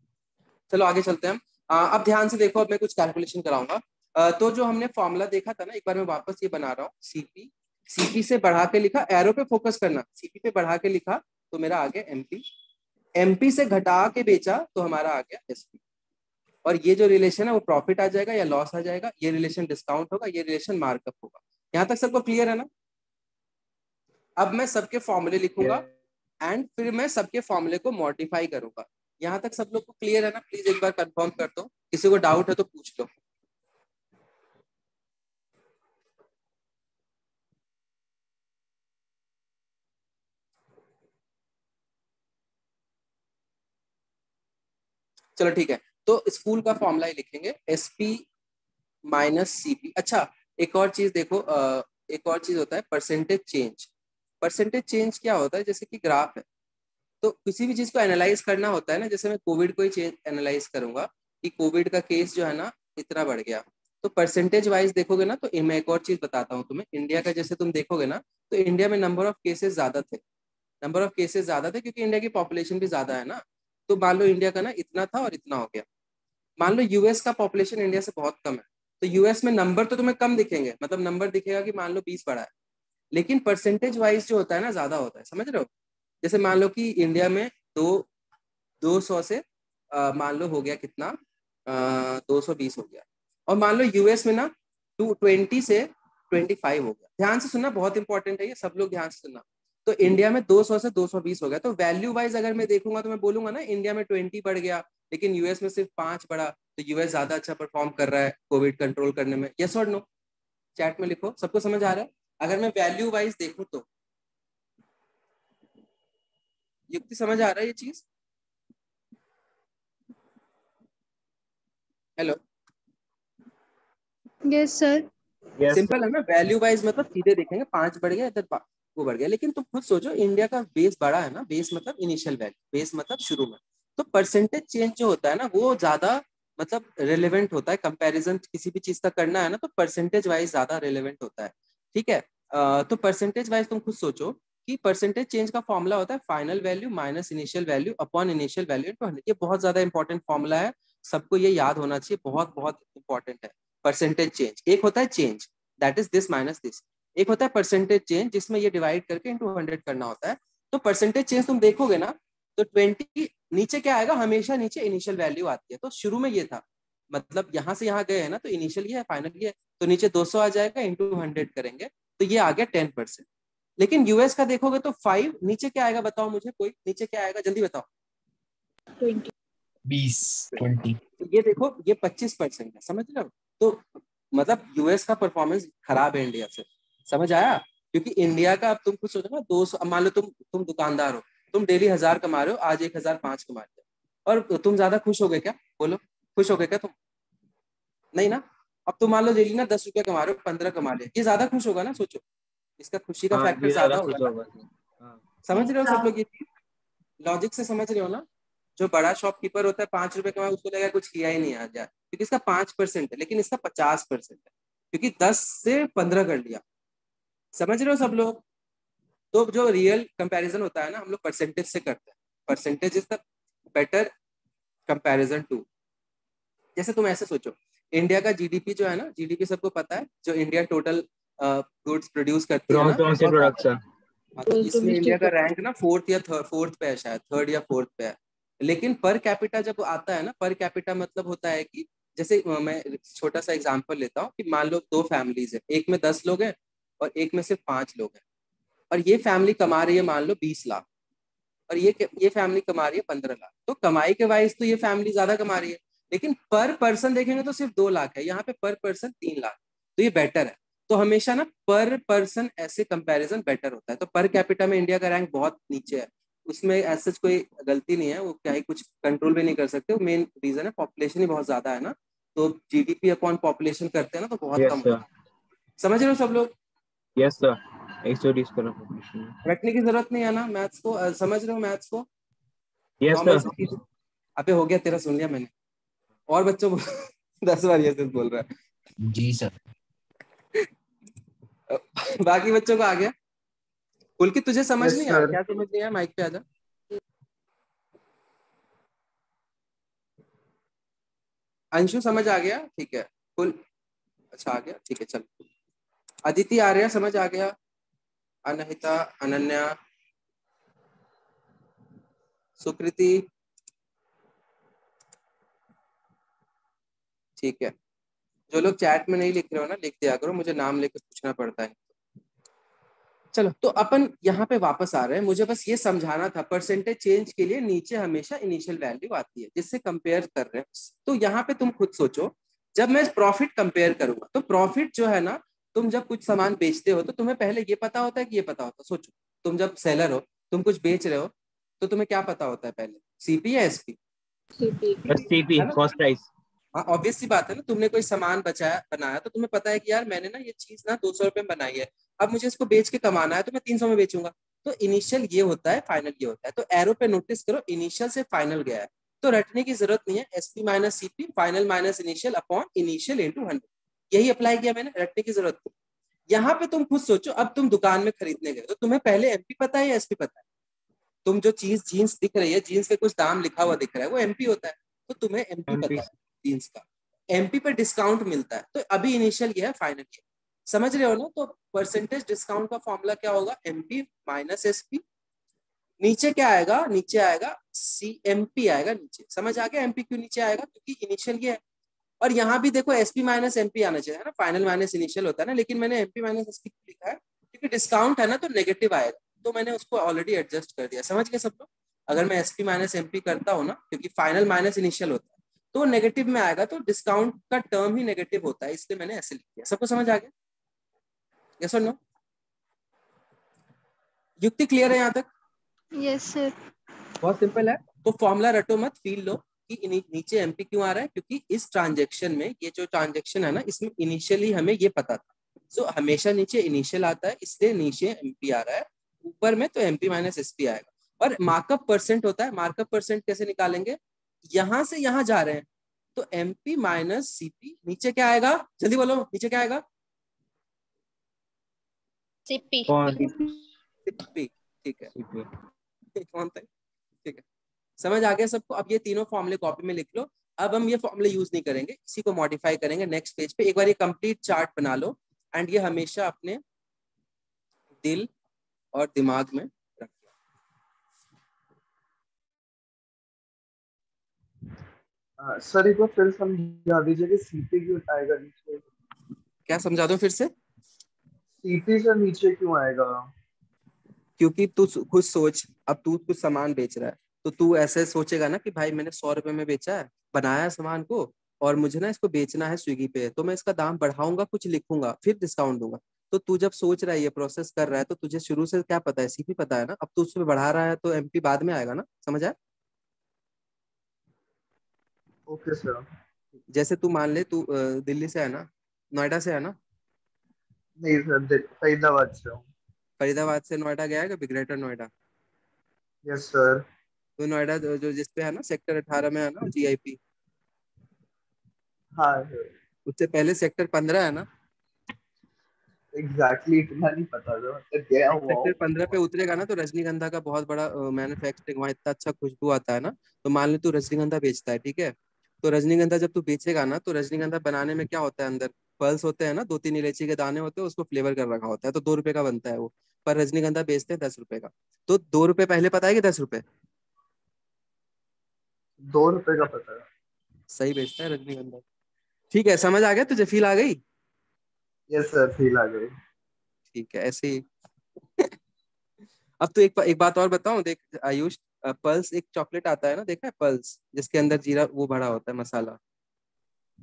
चलो आगे चलते हैं हम। अब ध्यान से देखो, अब मैं कुछ कैलकुलेशन कराऊंगा। तो जो हमने फॉर्मूला देखा था ना, एक बार मैं वापस ये बना रहा हूँ। सीपी, सीपी से बढ़ा के लिखा, एरो पे फोकस करना, सीपी पे बढ़ा के लिखा तो मेरा आ गया एमपी, एमपी से घटा के बेचा तो हमारा आ गया एसपी। और ये जो रिलेशन है वो प्रॉफिट आ जाएगा या लॉस आ जाएगा, ये रिलेशन डिस्काउंट होगा, ये रिलेशन मार्कअप होगा। यहाँ तक सबको क्लियर है ना? अब मैं सबके फॉर्मूले लिखूंगा एंड फिर मैं सबके फॉर्मूले को मॉडिफाई करूंगा। यहाँ तक सब लोग को क्लियर है ना? प्लीज एक बार कंफर्म कर दो, किसी को डाउट है तो पूछ लो। चलो ठीक है, तो स्कूल का फॉर्मूला ही लिखेंगे, एसपी माइनस सीपी। अच्छा, एक और चीज देखो, एक और चीज होता है परसेंटेज चेंज। परसेंटेज चेंज क्या होता है? जैसे कि ग्राफ है, तो किसी भी चीज को एनालाइज करना होता है ना, जैसे मैं कोविड को ही चेंज एनालाइज करूंगा कि कोविड का केस जो है ना इतना बढ़ गया, तो परसेंटेज वाइज देखोगे ना, तो मैं एक और चीज बताता हूँ तुम्हें। इंडिया का जैसे तुम देखोगे ना, तो इंडिया में नंबर ऑफ केसेस ज्यादा थे, नंबर ऑफ केसेस ज्यादा थे क्योंकि इंडिया की पॉपुलेशन भी ज्यादा है ना। तो मान लो इंडिया का ना इतना था और इतना हो गया। मान लो यूएस का पॉपुलेशन इंडिया से बहुत कम है, तो यूएस में नंबर तो तुम्हें कम दिखेंगे, मतलब नंबर दिखेगा कि मान लो 20 बढ़ा है, लेकिन परसेंटेज वाइज जो होता है ना ज्यादा होता है, समझ रहे हो? जैसे मान लो कि इंडिया में 200 से मान लो हो गया कितना, 220 हो गया, और मान लो यूएस में ना 220 से 25 हो गया। ध्यान से सुनना, बहुत इंपॉर्टेंट है ये, सब लोग ध्यान से सुनना। तो इंडिया में 200 से 220 हो गया, तो वैल्यू वाइज अगर मैं देखूंगा तो मैं बोलूंगा ना इंडिया में 20 बढ़ गया, लेकिन यूएस में सिर्फ 5 बढ़ा, तो यूएस ज्यादा अच्छा परफॉर्म कर रहा है कोविड कंट्रोल करने में। यस और नो? चैट में लिखो, सबको समझ आ रहा है? अगर मैं वैल्यू वाइज देखूं तो युक्ति समझ आ रहा है ये चीज? Hello, yes sir. सिंपल है ना? वैल्यू वाइज मतलब सीधे देखेंगे 5 बढ़ गया इधर, वो बढ़ गया। लेकिन तुम खुद सोचो, इंडिया का बेस बड़ा है ना, बेस मतलब इनिशियल वैल्यू, बेस मतलब शुरू में, तो परसेंटेज चेंज जो होता है ना वो ज्यादा मतलब रिलेवेंट होता है। कंपैरिजन किसी भी चीज का करना है ना, तो परसेंटेज वाइज ज्यादा रिलेवेंट होता है, ठीक है? तो परसेंटेज वाइज तुम खुद सोचो कि परसेंटेज चेंज का फॉर्मूला होता है final value minus initial value upon initial value into 100। ये बहुत ज्यादा इंपॉर्टेंट फॉर्मूला है, सबको ये याद होना चाहिए, बहुत बहुत इंपॉर्टेंट है। परसेंटेज चेंज, एक होता है change that is this minus this, एक होता है परसेंटेज चेंज जिसमें ये डिवाइड करके इनटू 100 करना होता है। तो परसेंटेज चेंज तुम देखोगे ना, तो 20 नीचे क्या आएगा, हमेशा नीचे इनिशियल वैल्यू आती है। तो शुरू में ये था, मतलब यहाँ से यहाँ गए हैं ना, तो इनिशियल ये है, फाइनल ये है, तो नीचे 200 आ जाएगा, इंटू 100 करेंगे तो ये आ गया 10%। लेकिन यूएस का देखोगे तो 5 नीचे क्या आएगा, बताओ मुझे, कोई नीचे क्या आएगा, जल्दी बताओ। 20 तो ये देखो, ये 25% है, समझ रहे हो? तो मतलब यूएस का परफॉर्मेंस खराब है इंडिया से, समझ आया? क्योंकि इंडिया का, अब तुम कुछ सोचो ना, 200, मान लो तुम दुकानदार हो, तुम डेली 1000 कमा रहे हो, आज 1005 कमा रहे हो, और तुम ज्यादा खुश हो गए क्या? बोलो, खुश हो गए क्या तुम? नहीं ना? अब तुम मान लो डेली ना 10 रुपया कमा रहे हो, 15 कमा लिया, ये ज्यादा खुश होगा ना? सोचो, इसका खुशी का हाँ फैक्टर ये ज्यादा ज्यादा खुश होगा ना? होगा। हाँ समझ रहे हो सब लोग? ये लॉजिक से समझ रहे हो ना? जो बड़ा शॉपकीपर होता है 5 रुपए कमाए, उसको लगा कुछ किया ही नहीं आज यार, क्योंकि इसका 5% है, लेकिन इसका 50% है, क्योंकि 10 से 15 कर लिया। समझ रहे हो सब लोग? तो जो रियल कंपैरिजन होता है ना, हम लोग परसेंटेज से करते हैं। Percentage is the better comparison to. जैसे तुम ऐसे सोचो, इंडिया का जीडीपी जो है ना, जीडीपी सबको पता है, जो इंडिया टोटल गुड्स प्रोड्यूस करती है ग्रॉस ना, डोमेस्टिक बहुत ज्यादा है। प्रोडक्शन। हाँ, तो इसमें इंडिया का रैंक ना फोर्थ या फोर्थ पे है, शायद थर्ड या फोर्थ पे है। लेकिन पर कैपिटा जब आता है ना, पर कैपिटा मतलब होता है कि जैसे मैं छोटा सा एग्जांपल लेता हूँ कि मान लो 2 फैमिलीज है, एक में 10 लोग हैं और एक में सिर्फ 5 लोग हैं, और ये फैमिली कमा रही है मान लो 20 लाख, और ये फैमिली कमा रही है 15 लाख। तो कमाई के वाइज तो ये फैमिली ज्यादा कमा रही है, लेकिन पर पर्सन देखेंगे तो सिर्फ 2 लाख है, यहाँ पे पर पर्सन 3 लाख, तो ये बेटर है। तो हमेशा ना पर पर्सन ऐसे कंपैरिजन बेटर होता है। तो पर कैपिटा में इंडिया का रैंक बहुत नीचे है, उसमें ऐसा कोई गलती नहीं है, वो क्या ही कुछ कंट्रोल भी नहीं कर सकते। वो मेन रीजन है पॉपुलेशन ही बहुत ज्यादा है ना, तो जीडीपी अपॉन पॉपुलेशन करते हैं ना, तो बहुत कम यस होता सर, है। समझ रहे हो सब लोग? Yes sir, 120 crore population. रटने की जरूरत नहीं है ना मैथ्स को, समझ रहे हो मैथ्स को? Yes normal sir. सी चीज। अबे हो गया तेरा, सुन लिया मैंने, और बच्चों को 10 बार ये बोल रहा है। जी सर। बाकी बच्चों को आ गया? पुलकित तुझे समझ Yes, नहीं आया? sir. क्या समझ नहीं आया? माइक पे आ जा। अंशु समझ आ गया? ठीक है। कुल अच्छा आ गया, ठीक है चल। अदिति आर्या समझ आ गया? अनहिता, अनन्या, सुकृति, ठीक है। जो लोग चैट में नहीं लिख रहे हो ना, लिख दिया करो, मुझे नाम लेकर पूछना पड़ता है। चलो तो अपन यहाँ पे वापस आ रहे हैं। मुझे बस ये समझाना था, परसेंटेज चेंज के लिए नीचे हमेशा इनिशियल वैल्यू आती है जिससे कंपेयर कर रहे हैं। तो यहाँ पे तुम खुद सोचो, जब मैं प्रॉफिट कंपेयर करूंगा तो प्रॉफिट जो है ना, तुम जब कुछ सामान बेचते हो तो तुम्हें पहले ये पता होता है कि ये पता होता है। सोचो, तुम जब सेलर हो, तुम कुछ बेच रहे हो, तो तुम्हें क्या पता होता है पहले, सीपी या एसपी? CP, cost price. हाँ ऑब्वियस सी बात है ना, तुमने कोई सामान बनाया तो तुम्हें पता है कि यार मैंने ना ये चीज ना 200 रुपए में बनाई है, अब मुझे इसको बेच के कमाना है तो मैं 300 में बेचूंगा। तो इनिशियल ये होता है, फाइनल ये होता है। तो एरो पे नोटिस करो, इनिशियल से फाइनल गया है, तो रटने की जरूरत नहीं है। SP minus CP, final minus initial upon initial into 100, यही अप्लाई किया मैंने, रटने की जरूरत नहीं। यहाँ पे तुम खुद सोचो, अब तुम दुकान में खरीदने गए तो तुम्हें पहले एमपी पता है या एसपी पता है? तुम जो चीज जीन्स दिख रही है, जीन्स पे कुछ दाम लिखा हुआ दिख रहा है, वो एमपी होता है, तो तुम्हें एमपी MP। पता है जीन्स का। एमपी पे डिस्काउंट मिलता है, तो अभी इनिशियल ये है, फाइनल ये, समझ रहे हो ना? तो परसेंटेज डिस्काउंट का फॉर्मूला क्या होगा, एमपी माइनस एसपी। नीचे क्या आएगा, नीचे आएगा सीएमपी आएगा नीचे। समझ आ गया एमपी क्यों नीचे आएगा? क्योंकि इनिशियल ये है। और यहाँ भी देखो एसपी माइनस एमपी आना चाहिए ना, फाइनल माइनस इनिशियल होता है ना, लेकिन मैंने एमपी माइनस एसपी लिखा है क्योंकि डिस्काउंट है ना, तो नेगेटिव आएगा, तो मैंने उसको ऑलरेडी एडजस्ट कर दिया। समझ गए सब लोग? अगर मैं एसपी माइनस एमपी करता हूँ ना, क्योंकि फाइनल माइनस इनिशियल होता है, तो नेगेटिव में आएगा, तो डिस्काउंट का टर्म ही नेगेटिव होता है, इसलिए मैंने ऐसे लिख दिया। सबको समझ आ गया? यस और नो? युक्ति क्लियर है यहाँ तक? Yes sir. बहुत सिंपल है। तो फॉर्मूला रटो मत, फील लो कि नीचे एमपी क्यों आ रहा है, क्योंकि इस ट्रांजेक्शन में, ये जो ट्रांजेक्शन है ना, इसमें इनिशियली हमें ये पता था, सो हमेशा नीचे इनिशियल आता है, इसलिए नीचे एमपी आ रहा है, ऊपर में तो एमपी माइनस एसपी आएगा। और मार्कअप परसेंट होता है, मार्कअप परसेंट कैसे निकालेंगे, यहां से यहां जा रहे हैं, तो एमपी माइनस सीपी, नीचे क्या आएगा, जल्दी बोलो, नीचे क्या आएगा? सीपी। सीपी, ठीक है। कौन था? ठीक है, समझ आ गया सबको? अब ये तीनों फॉर्मूले कॉपी में लिख लो। अब हम ये फॉर्मूले यूज नहीं करेंगे, इसी को मॉडिफाई करेंगे नेक्स्ट पेज पे। एक बार ये कंप्लीट चार्ट बना लो, एंड ये हमेशा अपने दिल और दिमाग में रखिए। सर एक बार फिर समझा दीजिए कि सीपी क्यों आएगा नीचे? क्या समझा दो फिर से? सीपी से नीचे क्यों आएगा? क्योंकि तू खुद सोच, अब तू कुछ सामान बेच रहा है, तो तू ऐसे सोचेगा ना कि भाई मैंने 100 रुपए में बेचा है, बनाया सामान को, और मुझे ना इसको बेचना है स्विगी पे, तो मैं इसका दाम बढ़ाऊंगा, कुछ लिखूंगा, फिर डिस्काउंट दूंगा। तो तू जब सोच रहा है, ये प्रोसेस कर रहा है, तो तुझे शुरू से क्या पता है, सीपी पता है ना। अब तू उसमें बढ़ा रहा है तो एमपी बाद में आएगा ना। समझ आया? Okay sir. जैसे तू मान ले, तू दिल्ली से है ना, नोएडा से है ना? नहीं सर, फरीदाबाद से हूँ। फरीदाबाद से नोएडा गया है कभी, ग्रेटर नोएडा? Yes sir. तो नोएडा जो जिसपे है ना, सेक्टर 18 में है ना जीआईपी, हाँ सर। उससे पहले सेक्टर 15 है ना। एग्जैक्टली इतना नहीं पता था, मतलब गया हुआ सेक्टर हूँ। 15 पे उतरेगा ना, तो रजनीगंधा का बहुत बड़ा मैन्युफैक्चरिंग, वहाँ इतना अच्छा खुशबू आता है ना। तो मान ले तू रजनीगंधा बेचता है, ठीक है? तो रजनीगंधा जब तू बेचेगा ना, तो रजनीगंधा बनाने में क्या होता है, अंदर पल्स होते हैं ना, 2-3 इलायची के दाने होते हैं, उसको फ्लेवर कर रखा होता है, तो 2 रुपए का बनता है वो। पर रजनीगंधा बेचते हैं 10 रुपए का। तो 2 रुपए पहले पता है कि 10 रुपए? 2 रुपए का पता है। सही बेचता है रजनीगंधा। ठीक है, समझ आ गया तुझे, फील आ गई? यस सर, फील आ गई। ठीक है, ऐसे ही। अब तो एक बात और बताऊं, देख आयुष, पल्स एक चॉकलेट आता है ना, देखा है पल्स, जिसके अंदर जीरा वो भरा होता है, मसाला।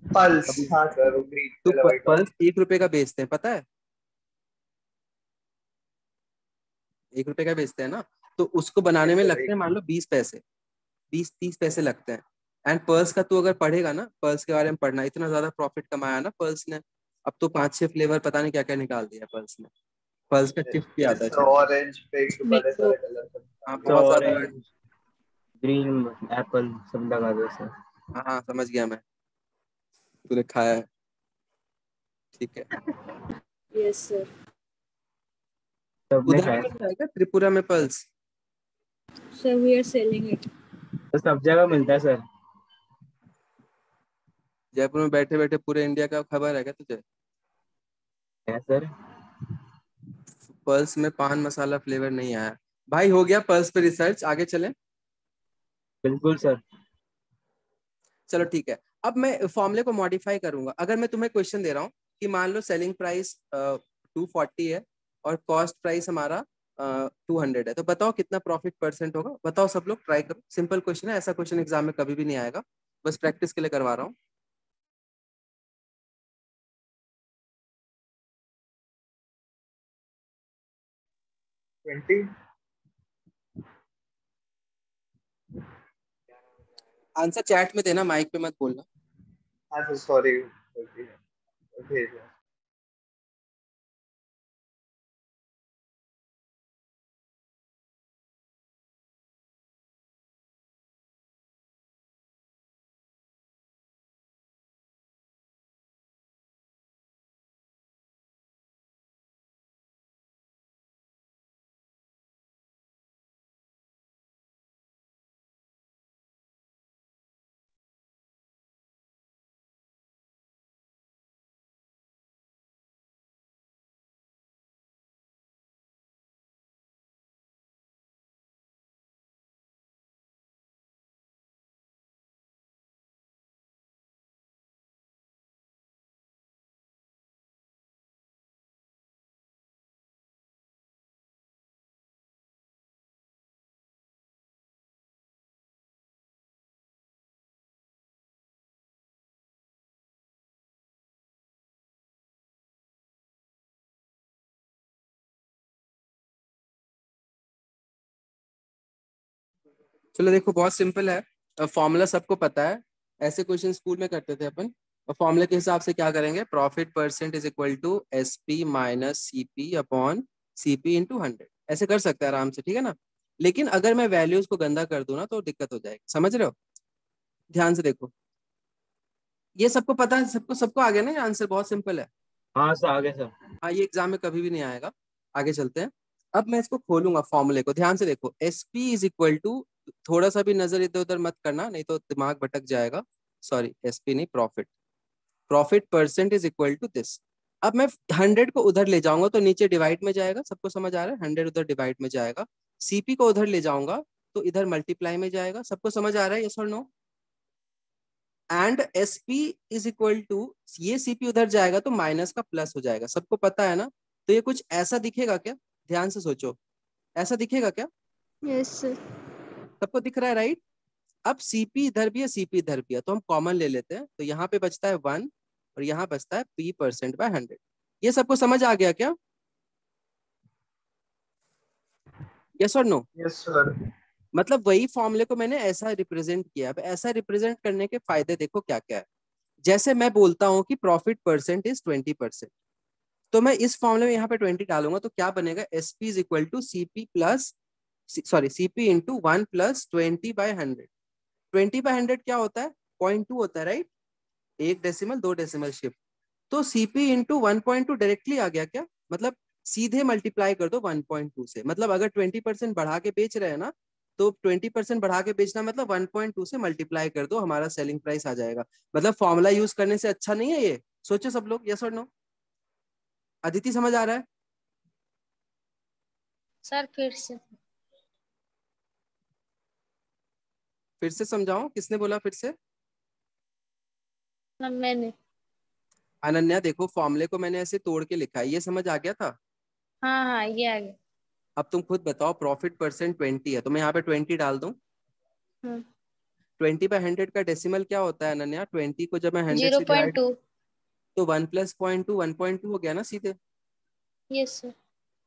पल्स, अभी हाँ सर, वो ग्रीन तो कलर वाइट पल्स 1 रुपए का बेचते हैं, पता है? 1 रुपए का बेचते हैं ना, तो उसको बनाने में लगते हैं मान लो 20 पैसे, 20-30 पैसे लगते हैं। एंड पर्ल्स का तू अगर पढ़ेगा ना, पर्ल्स के बारे में पढ़ना, इतना ज्यादा प्रॉफिट कमाया ना पर्ल्स ने। अब तो 5-6 फ्लेवर पता नहीं क्या क्या निकाल दिया पर्ल्स ने। पर्ल्स का चिप्स भी आता है यस, शायद। ऑरेंज पिंक बड़े सारे कलर हाँ का। तो बहुत ज्यादा। ऑरेंज, ग्रीन, एप्पल सब लगा दो सर। हाँ हाँ समझ गया मैं, तूने खाया है, ठीक है। Yes sir. सबने उधर खाया। भी मिलता है क्या त्रिपुरा में pulse? Sir, we are selling it. तो सब जगह मिलता है सर। जयपुर में बैठे बैठे पूरे इंडिया का खबर है क्या तुझे? है सर। पल्स में पान मसाला फ्लेवर नहीं आया। भाई हो गया पल्स पे रिसर्च, आगे चलें। बिल्कुल सर। चलो ठीक है। अब मैं फॉर्मूले को मॉडिफाई करूंगा। अगर मैं तुम्हें क्वेश्चन दे रहा हूँ कि मान लो सेलिंग प्राइस 240 है और कॉस्ट प्राइस हमारा 200 है, तो बताओ कितना प्रॉफिट परसेंट होगा? बताओ सब लोग, ट्राई करो। सिंपल क्वेश्चन है, ऐसा क्वेश्चन एग्जाम में कभी भी नहीं आएगा, बस प्रैक्टिस के लिए करवा रहा हूँ। ट्वेंटी। आंसर चैट में देना, माइक पे मत बोलना। हाँ सर सॉरी, भेज। चलो देखो, बहुत सिंपल है, फॉर्मूला सबको पता है, ऐसे क्वेश्चन स्कूल में करते थे अपन। और फॉर्मूले के हिसाब से क्या करेंगे, profit percent is equal to S P minus C P upon C P into 100, ऐसे कर सकते हैं आराम से, ठीक है ना। लेकिन अगर मैं वैल्यूज को गंदा कर दूं ना तो दिक्कत हो जाएगी, समझ रहे हो? ध्यान से देखो, ये सबको पता है, सबको सबको आ गया ना, ये आंसर बहुत सिंपल है। हाँ सर, आगे सर। हाँ, ये एग्जाम में कभी भी नहीं आएगा। आगे चलते हैं। अब मैं इसको खोलूंगा फॉर्मूले को, ध्यान से देखो, S P is equal to, थोड़ा सा भी नजर इधर उधर मत करना नहीं तो दिमाग भटक जाएगा। सॉरी, एस पी नहीं, profit. Profit percent is equal to this. अब मैं 100 को उधर ले जाऊंगा तो नीचे डिवाइड में जाएगा, सबको समझ आ रहा है? 100 उधर डिवाइड में जाएगा। सीपी को उधर ले जाऊंगा तो इधर मल्टीप्लाई में जाएगा, सबको समझ आ रहा है? यस और no? And S P is equal to, ये सीपी उधर जाएगा तो माइनस का प्लस हो जाएगा, सबको पता है ना? तो ये कुछ ऐसा दिखेगा क्या? ध्यान से सोचो, ऐसा दिखेगा क्या? Yes, sir. सबको दिख रहा है, राइट? अब सीपी इधर भी है, सीपी इधर भी है, तो हम कॉमन ले लेते हैं, तो यहाँ पे बचता है 1 और यहाँ बचता है पी परसेंट बाय 100। ये सबको समझ आ गया क्या? यस और नो? Yes sir. मतलब वही फॉर्मूले को मैंने ऐसा रिप्रेजेंट किया। अब ऐसा रिप्रेजेंट करने के फायदे देखो क्या क्या है। जैसे मैं बोलता हूँ कि प्रॉफिट परसेंट इज 20%, तो मैं इस फॉर्मूले में यहाँ पे 20 डालूंगा तो क्या बनेगा, S P is equal to CP plus, sorry, CP into 1 plus 20/100। 20/100 क्या होता है? 0.2 होता है, राइट? एक डेसिमल, दो डेसिमल शिफ्ट। तो सीपी इंटू 1.2 डायरेक्टली आ गया क्या? मतलब सीधे मल्टीप्लाई कर दो 1.2 से। मतलब अगर 20% बढ़ा के बेच रहे हैं ना, तो 20% बढ़ा के बेचना मतलब 1.2 से मल्टीप्लाई कर दो, हमारा सेलिंग प्राइस आ जाएगा। मतलब फॉर्मूला यूज करने से अच्छा नहीं है ये? सोचो सब लोग, यस और नो? अदिति समझ आ रहा है? सर फिर से। फिर से समझाऊं? किसने बोला फिर से? मैंने। अनन्या देखो, फॉर्मूले को मैंने ऐसे तोड़ के लिखा है, ये समझ आ गया था? हाँ हाँ, ये आ गया। अब तुम खुद बताओ, प्रॉफिट परसेंट 20 है तो मैं यहाँ पे 20 डाल दूं। 20/100 का डेसिमल क्या होता है अनन्या? 20 को जब मैं 100 जीरो से पॉइंट डिवाइड, टू तो 1 प्लस 0.2 1.2 हो गया ना सीधे। Yes sir.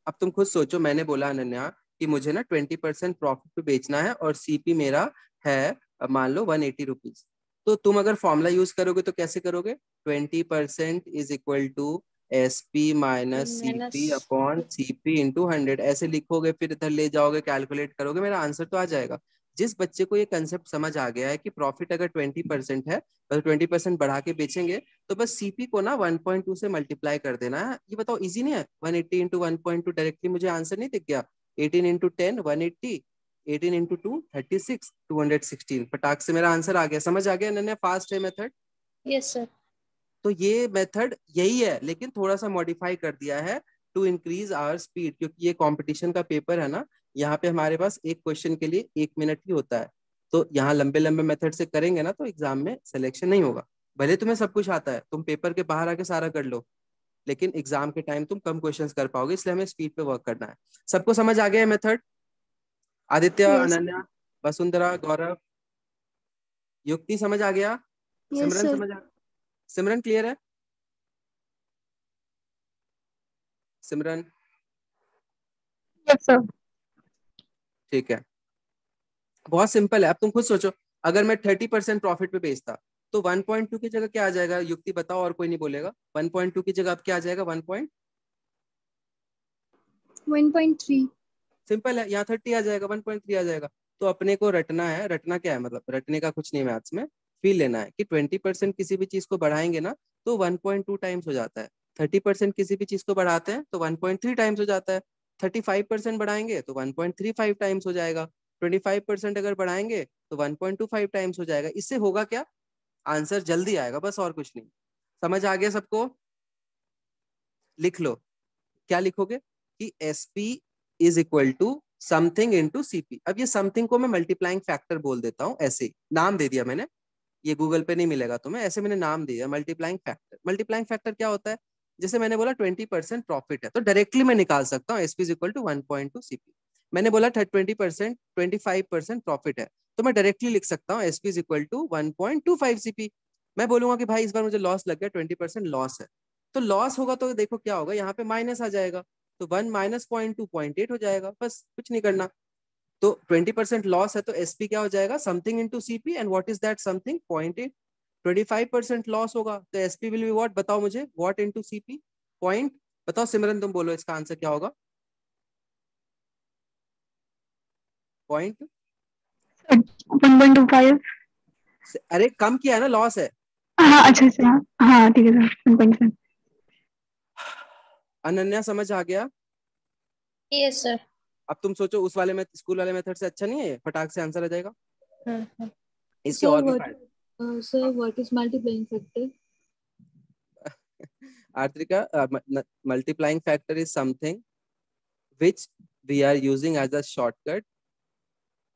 अब तुम खुद सोचो, मैंने बोला अनन्या कि मुझे ना 20% प्रॉफिट पे बेचना है और सीपी मेरा है मान लो 180 रुपीज। तो तुम अगर फॉर्मूला यूज करोगे तो कैसे करोगे? 20% is equal to S P minus C minus. P upon C P into 100, ऐसे लिखोगे, फिर इधर ले जाओगे, कैलकुलेट करोगे, मेरा आंसर तो आ जाएगा। जिस बच्चे को ये कंसेप्ट समझ आ गया है कि प्रॉफिट अगर 20% है तो 20% बढ़ा के बेचेंगे, तो बस सीपी को ना 1.2 से मल्टीप्लाई कर देना है। ये बताओ इजी नहीं है? 180 इंटू 1.2, डायरेक्टली मुझे आंसर नहीं दिख गया? 18 इंटू 10 180, 18 इंटू 2 36, 216। फटाक से मेरा आंसर आ गया। समझ आ गया नन्या? फास्ट है मेथड। Yes sir. तो ये मेथड यही है, लेकिन थोड़ा सा मॉडिफाई कर दिया है टू इंक्रीज आवर स्पीड, क्योंकि ये कंपटीशन का पेपर है ना, यहाँ पे हमारे पास एक क्वेश्चन के लिए 1 मिनट ही होता है। तो यहाँ लंबे लंबे मेथड से करेंगे ना तो एग्जाम में सिलेक्शन नहीं होगा। भले तुम्हें सब कुछ आता है, तुम पेपर के बाहर आके सारा कर लो, लेकिन एग्जाम के टाइम तुम कम क्वेश्चंस कर पाओगे, इसलिए हमें स्पीड पे वर्क करना है। सबको समझ आ गया है मेथड? आदित्य, यस। अनन्या, वसुंधरा, गौरव, युक्ति समझ आ गया? यस सिमरन सर। समझ आ सिमरन क्लियर है? सिमरन यस सर। ठीक है। बहुत सिंपल है। अब तुम खुद सोचो, अगर मैं 30% प्रॉफिट पे बेचता तो 1.2 की जगह क्या आ जाएगा? युक्ति बताओ, और कोई नहीं बोलेगा। 1.2 की जगह अब क्या आ जाएगा? 1.3। सिंपल है, यहाँ 30 आ जाएगा, 1.3 आ जाएगा। तो अपने को रटना है। रटना क्या है? मतलब रटने का कुछ नहीं मैथ्स में, फील लेना है कि 20% किसी भी चीज को बढ़ाएंगे ना तो 1.2 टाइम्स हो जाता है। 30% किसी भी चीज को बढ़ाते हैं तो 1.3 टाइम्स हो जाता है। 35% बढ़ाएंगे तो 1.35 टाइम्स हो जाएगा। 25% अगर बढ़ाएंगे तो 1.25 टाइम्स हो जाएगा। इससे होगा क्या? आंसर जल्दी आएगा, बस और कुछ नहीं। समझ आ गया सबको? लिख लो। क्या लिखोगे? कि S P is equal to something into CP. अब ये समथिंग को मैं मल्टीप्लाइंग फैक्टर बोल देता हूँ, ऐसे ही नाम दे दिया मैंने। ये गूगल पे नहीं मिलेगा तुम्हें, ऐसे मैंने नाम दिया मल्टीप्लाइंग फैक्टर। मल्टीप्लाइंग फैक्टर क्या होता है? जैसे मैंने बोला 20% प्रॉफिट है, तो डायरेक्टली मैं निकाल सकता हूँ SP is equal to 1.2 CP. मैंने बोला 20%, 25% प्रॉफिट है, तो मैं डायरेक्टली लिख सकता हूँ SP is equal to 1.25 CP. मैं बोलूंगा कि भाई इस बार मुझे लॉस लग गया, 20% लॉस है। तो लॉस होगा तो देखो क्या होगा, यहाँ पे माइनस आ जाएगा, तो 1 माइनस 0.2 0.8 हो जाएगा, बस कुछ नहीं करना। तो 20% लॉस है तो एसपी क्या हो जाएगा? Something into CP, and what is that something? 0.8। 25% loss होगा तो एसपी विल बी व्हाट? बताओ मुझे, व्हाट इनटू सीपी? पॉइंट। बताओ सिमरन, तुम बोलो इसका आंसर क्या होगा? पॉइंट। 1.25। अरे कम किया है ना, लॉस है। हाँ अच्छा अच्छा। हाँ ठीक है सर, 1.5। अनन्या समझ आ गया? Yes sir. अब तुम सोचो, उस वाले में स्कूल वाले मेथड से अच्छा नहीं है? फटाक से आंसर आ जाएगा। हाँ। इसके सर और भी व्हाट फायदे। सर हाँ। What is multiplying factor? Arthika, multiplying factor is something which we are using as a shortcut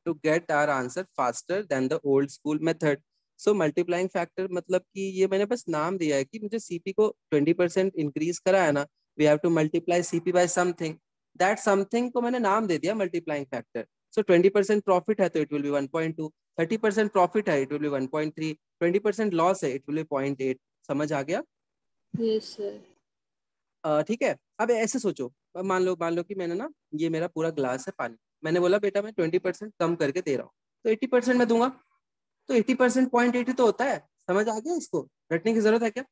to get our answer faster than the old school method. So multiplying factor मतलब कि ये मैंने बस नाम दिया है कि मुझे सीपी को 20% इंक्रीज करा है ना, we have to multiply CP by something. That something को मैंने नाम दे दिया मल्टीप्लाइंग फैक्टर। सो 20% प्रॉफिट है तो इट विल बी 1.2, 30% प्रॉफिट है इट विल बी 1.3, 20% लॉस है इट विल बी 0.8। समझ आ गया? Yes sir. ठीक है। अब ऐसे सोचो, अब मान लो कि मैंने ना, ये मेरा पूरा ग्लास है पानी, मैंने बोला बेटा मैं 20% कम करके दे रहा हूँ, तो 80% मैं दूंगा। तो 80% 0.80 तो होता है। समझ आ गया? इसको रटने की जरूरत है क्या?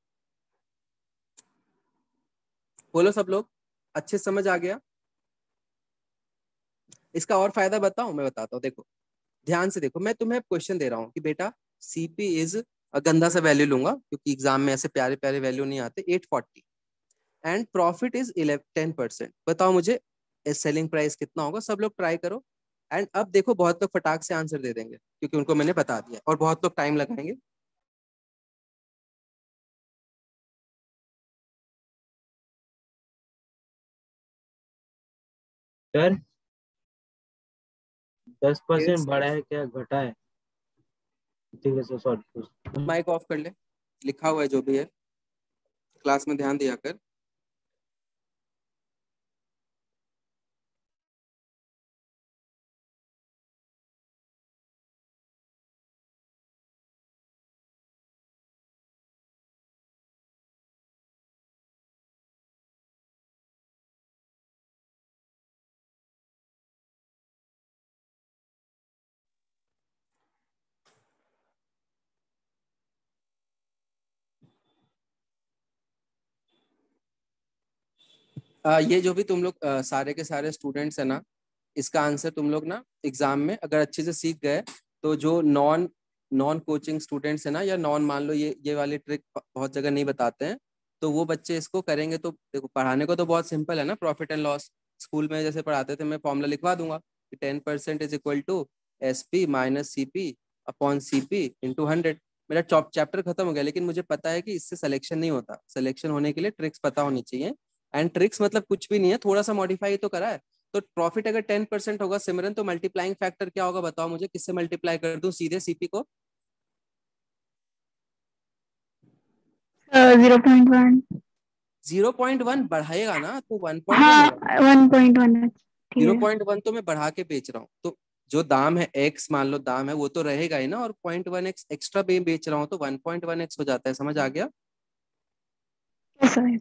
बोलो सब लोग, अच्छे से समझ आ गया? इसका और फायदा बताऊं? मैं बताता हूँ, देखो ध्यान से देखो। मैं तुम्हें क्वेश्चन दे रहा हूँ कि बेटा सीपी इज, गंदा सा वैल्यू लूंगा क्योंकि एग्जाम में ऐसे प्यारे प्यारे वैल्यू नहीं आते, 840, एंड प्रॉफिट इज 10%। बताओ मुझे सेलिंग प्राइस कितना होगा? सब लोग ट्राई करो। एंड अब देखो, बहुत लोग फटाक से आंसर दे देंगे क्योंकि उनको मैंने बता दिया, और बहुत लोग टाइम लगाएंगे। सर 10% 8 बढ़ा है क्या घटा है? ठीक है सर, सॉरी। माइक ऑफ कर ले, लिखा हुआ है जो भी है, क्लास में ध्यान दिया कर। ये जो भी तुम लोग सारे के सारे स्टूडेंट्स है ना, इसका आंसर तुम लोग ना एग्जाम में अगर अच्छे से सीख गए तो जो नॉन नॉन कोचिंग स्टूडेंट्स है ना, या नॉन, मान लो ये वाली ट्रिक बहुत जगह नहीं बताते हैं, तो वो बच्चे इसको करेंगे तो देखो पढ़ाने को तो बहुत सिंपल है ना, प्रॉफिट एंड लॉस स्कूल में जैसे पढ़ाते थे, मैं फॉर्मूला लिखवा दूंगा कि 10% is equal to SP minus CP upon CP into 100। मेरा चैप्टर खत्म हो गया। लेकिन मुझे पता है कि इससे सिलेक्शन नहीं होता, सिलेक्शन होने के लिए ट्रिक्स पता होनी चाहिए। एंड ट्रिक्स मतलब कुछ भी नहीं है, थोड़ा सा मॉडिफाई तो करा है। तो प्रॉफिट अगर 10% होगा सिमरन, तो मल्टीप्लाइंग फैक्टर क्या होगा बताओ मुझे, किससे मल्टीप्लाई कर दूं सीधे CP को? 0.1। 0.1 बढ़ाएगा ना तो 1.1 हाँ होगा। 1.1 है, ठीक है। 0.1 तो मैं बढ़ा के बेच रहा हूँ, तो जो दाम है x, मान लो दाम है, वो तो रहेगा ही ना, और 0.1x एक्स्ट्रा बेच रहा हूँ तो 1.1x हो जाता है। समझ आ गया? Yes, sir।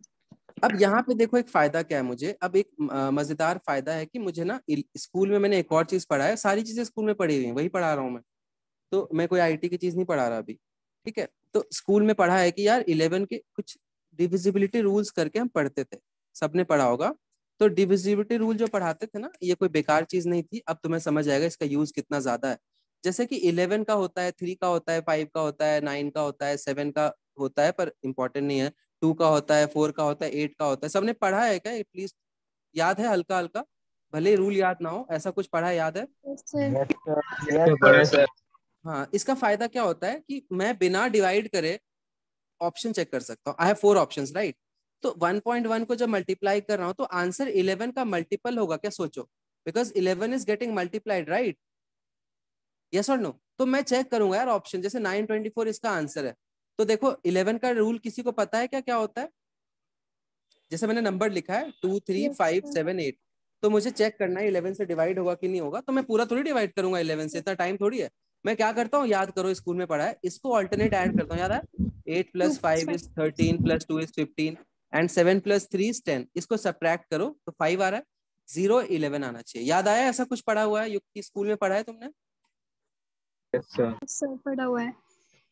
अब यहाँ पे देखो एक फायदा क्या है मुझे, अब एक मजेदार फायदा है कि मुझे ना स्कूल में मैंने एक और चीज पढ़ा है, सारी चीजें स्कूल में पढ़ी हुई हैं, वही पढ़ा रहा हूँ मैं। तो मैं कोई IT की चीज नहीं पढ़ा रहा अभी, ठीक है? तो स्कूल में पढ़ा है कि यार 11 के कुछ डिविजिबिलिटी रूल्स करके हम पढ़ते थे, सबने पढ़ा होगा। तो डिविजिबिलिटी रूल जो पढ़ाते थे ना, ये कोई बेकार चीज नहीं थी, अब तुम्हें समझ आएगा इसका यूज कितना ज्यादा है। जैसे कि 11 का होता है, 3 का होता है, 5 का होता है, 9 का होता है, 7 का होता है, पर इंपॉर्टेंट नहीं है। 2 का होता है, 4 का होता है, 8 का होता है। सबने पढ़ा है क्या एटलीस्ट? याद है हल्का हल्का, भले रूल याद ना हो, ऐसा कुछ पढ़ा है, याद है? यस सर, तो बड़ा सर। हाँ, इसका फायदा क्या होता है कि मैं बिना डिवाइड करे ऑप्शन चेक कर सकता हूँ। I have 4 options, right? तो 1.1 को जब मल्टीप्लाई कर रहा हूँ तो आंसर 11 का मल्टीपल होगा क्या, सोचो, because 11 is getting multiplied, right? Yes और नो? तो मैं चेक करूंगा यार ऑप्शन, जैसे 924 इसका आंसर है। तो देखो 11 का रूल किसी को पता है क्या क्या होता है? जैसे मैंने नंबर लिखा है 2 3 Yes, 5 sir। 7 8, तो मुझे चेक करना है 11 से डिवाइड होगा कि नहीं होगा। तो मैं पूरा थोड़ी डिवाइड करूंगा 11 से, इतना टाइम थोड़ी है। मैं क्या करता हूँ, याद करो स्कूल में पढ़ा है, इसको ऑल्टरनेट ऐड करता हूँ। याद है 8 2 plus plus 5 5। Is 13 plus 2 is 15 and 7 plus 3 is 10। इसको सब्ट्रैक्ट करो तो 5 आ रहा है, 0 11 आना चाहिए। याद आया? ऐसा कुछ पढ़ा हुआ है युक्ति, स्कूल में पढ़ा है तुमने? Yes sir. सर पढ़ा हुआ है।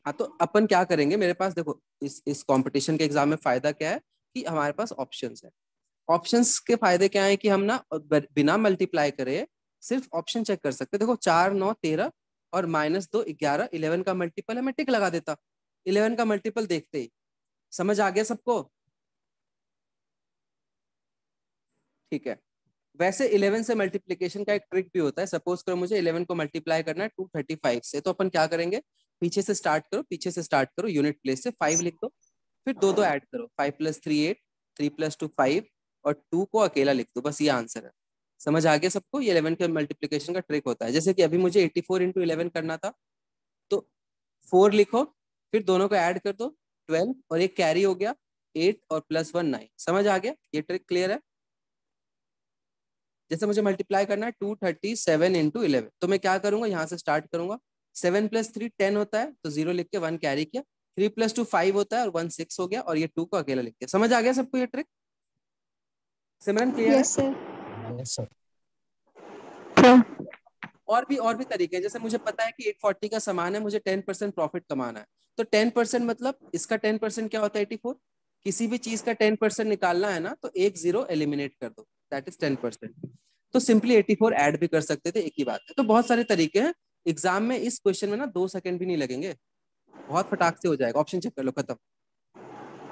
हाँ, तो अपन क्या करेंगे, मेरे पास देखो इस कंपटीशन के एग्जाम में फायदा क्या है कि हमारे पास ऑप्शंस है। ऑप्शंस के फायदे क्या है कि हम ना बिना मल्टीप्लाई करे सिर्फ ऑप्शन चेक कर सकते हैं। देखो 4 9 13 और -2 11, 11 का मल्टीपल है, मैं टिक लगा देता। 11 का मल्टीपल देखते ही समझ आ गया सबको? ठीक है। वैसे 11 से मल्टीप्लीकेशन का एक ट्रिक भी होता है। सपोज करो मुझे 11 को मल्टीप्लाई करना है 235 से, तो अपन क्या करेंगे, पीछे से स्टार्ट करो, पीछे से स्टार्ट करो, यूनिट प्लेस से 5 लिख दो, फिर दो दो ऐड करो, 5 + 3 8, 3 + 2 5, और 2 को अकेला लिख दो, बस ये आंसर है। समझ आ गया सबको? ये 11 के मल्टीप्लीकेशन का ट्रिक होता है। जैसे कि अभी मुझे 84 × 11 करना था, तो 4 लिखो, फिर दोनों को ऐड कर दो 12, और एक कैरी हो गया 8 और +1 9। समझ आ गया? ये ट्रिक क्लियर है? जैसे मुझे मल्टीप्लाई करना है 237 × 11, तो मैं क्या करूंगा, यहाँ से स्टार्ट करूंगा। 7 + 3 10 होता है, तो 0 लिख के 1 कैरी किया। 3 + 2 5 होता है, और 1 6 हो गया, और ये 2 को अकेला लिख के। समझ आ गया सबको ये ट्रिक? सिमरन क्लियर है? Yes sir. Yes sir. और भी तरीके हैं। जैसे मुझे पता है कि 840 का सामान है, मुझे 10% प्रॉफिट कमाना है, तो 10% मतलब इसका 10% क्या होता है 84। किसी भी चीज का 10% निकालना है ना, तो एक जीरो एलिमिनेट कर दो, दैट इज 10%। तो सिंपली 84 ऐड भी कर सकते थे, एक ही बात है। तो बहुत सारे तरीके हैं। एग्जाम में इस क्वेश्चन में ना 2 सेकंड भी नहीं लगेंगे, बहुत फटाक से हो जाएगा। ऑप्शन चेक कर लो, खत्म।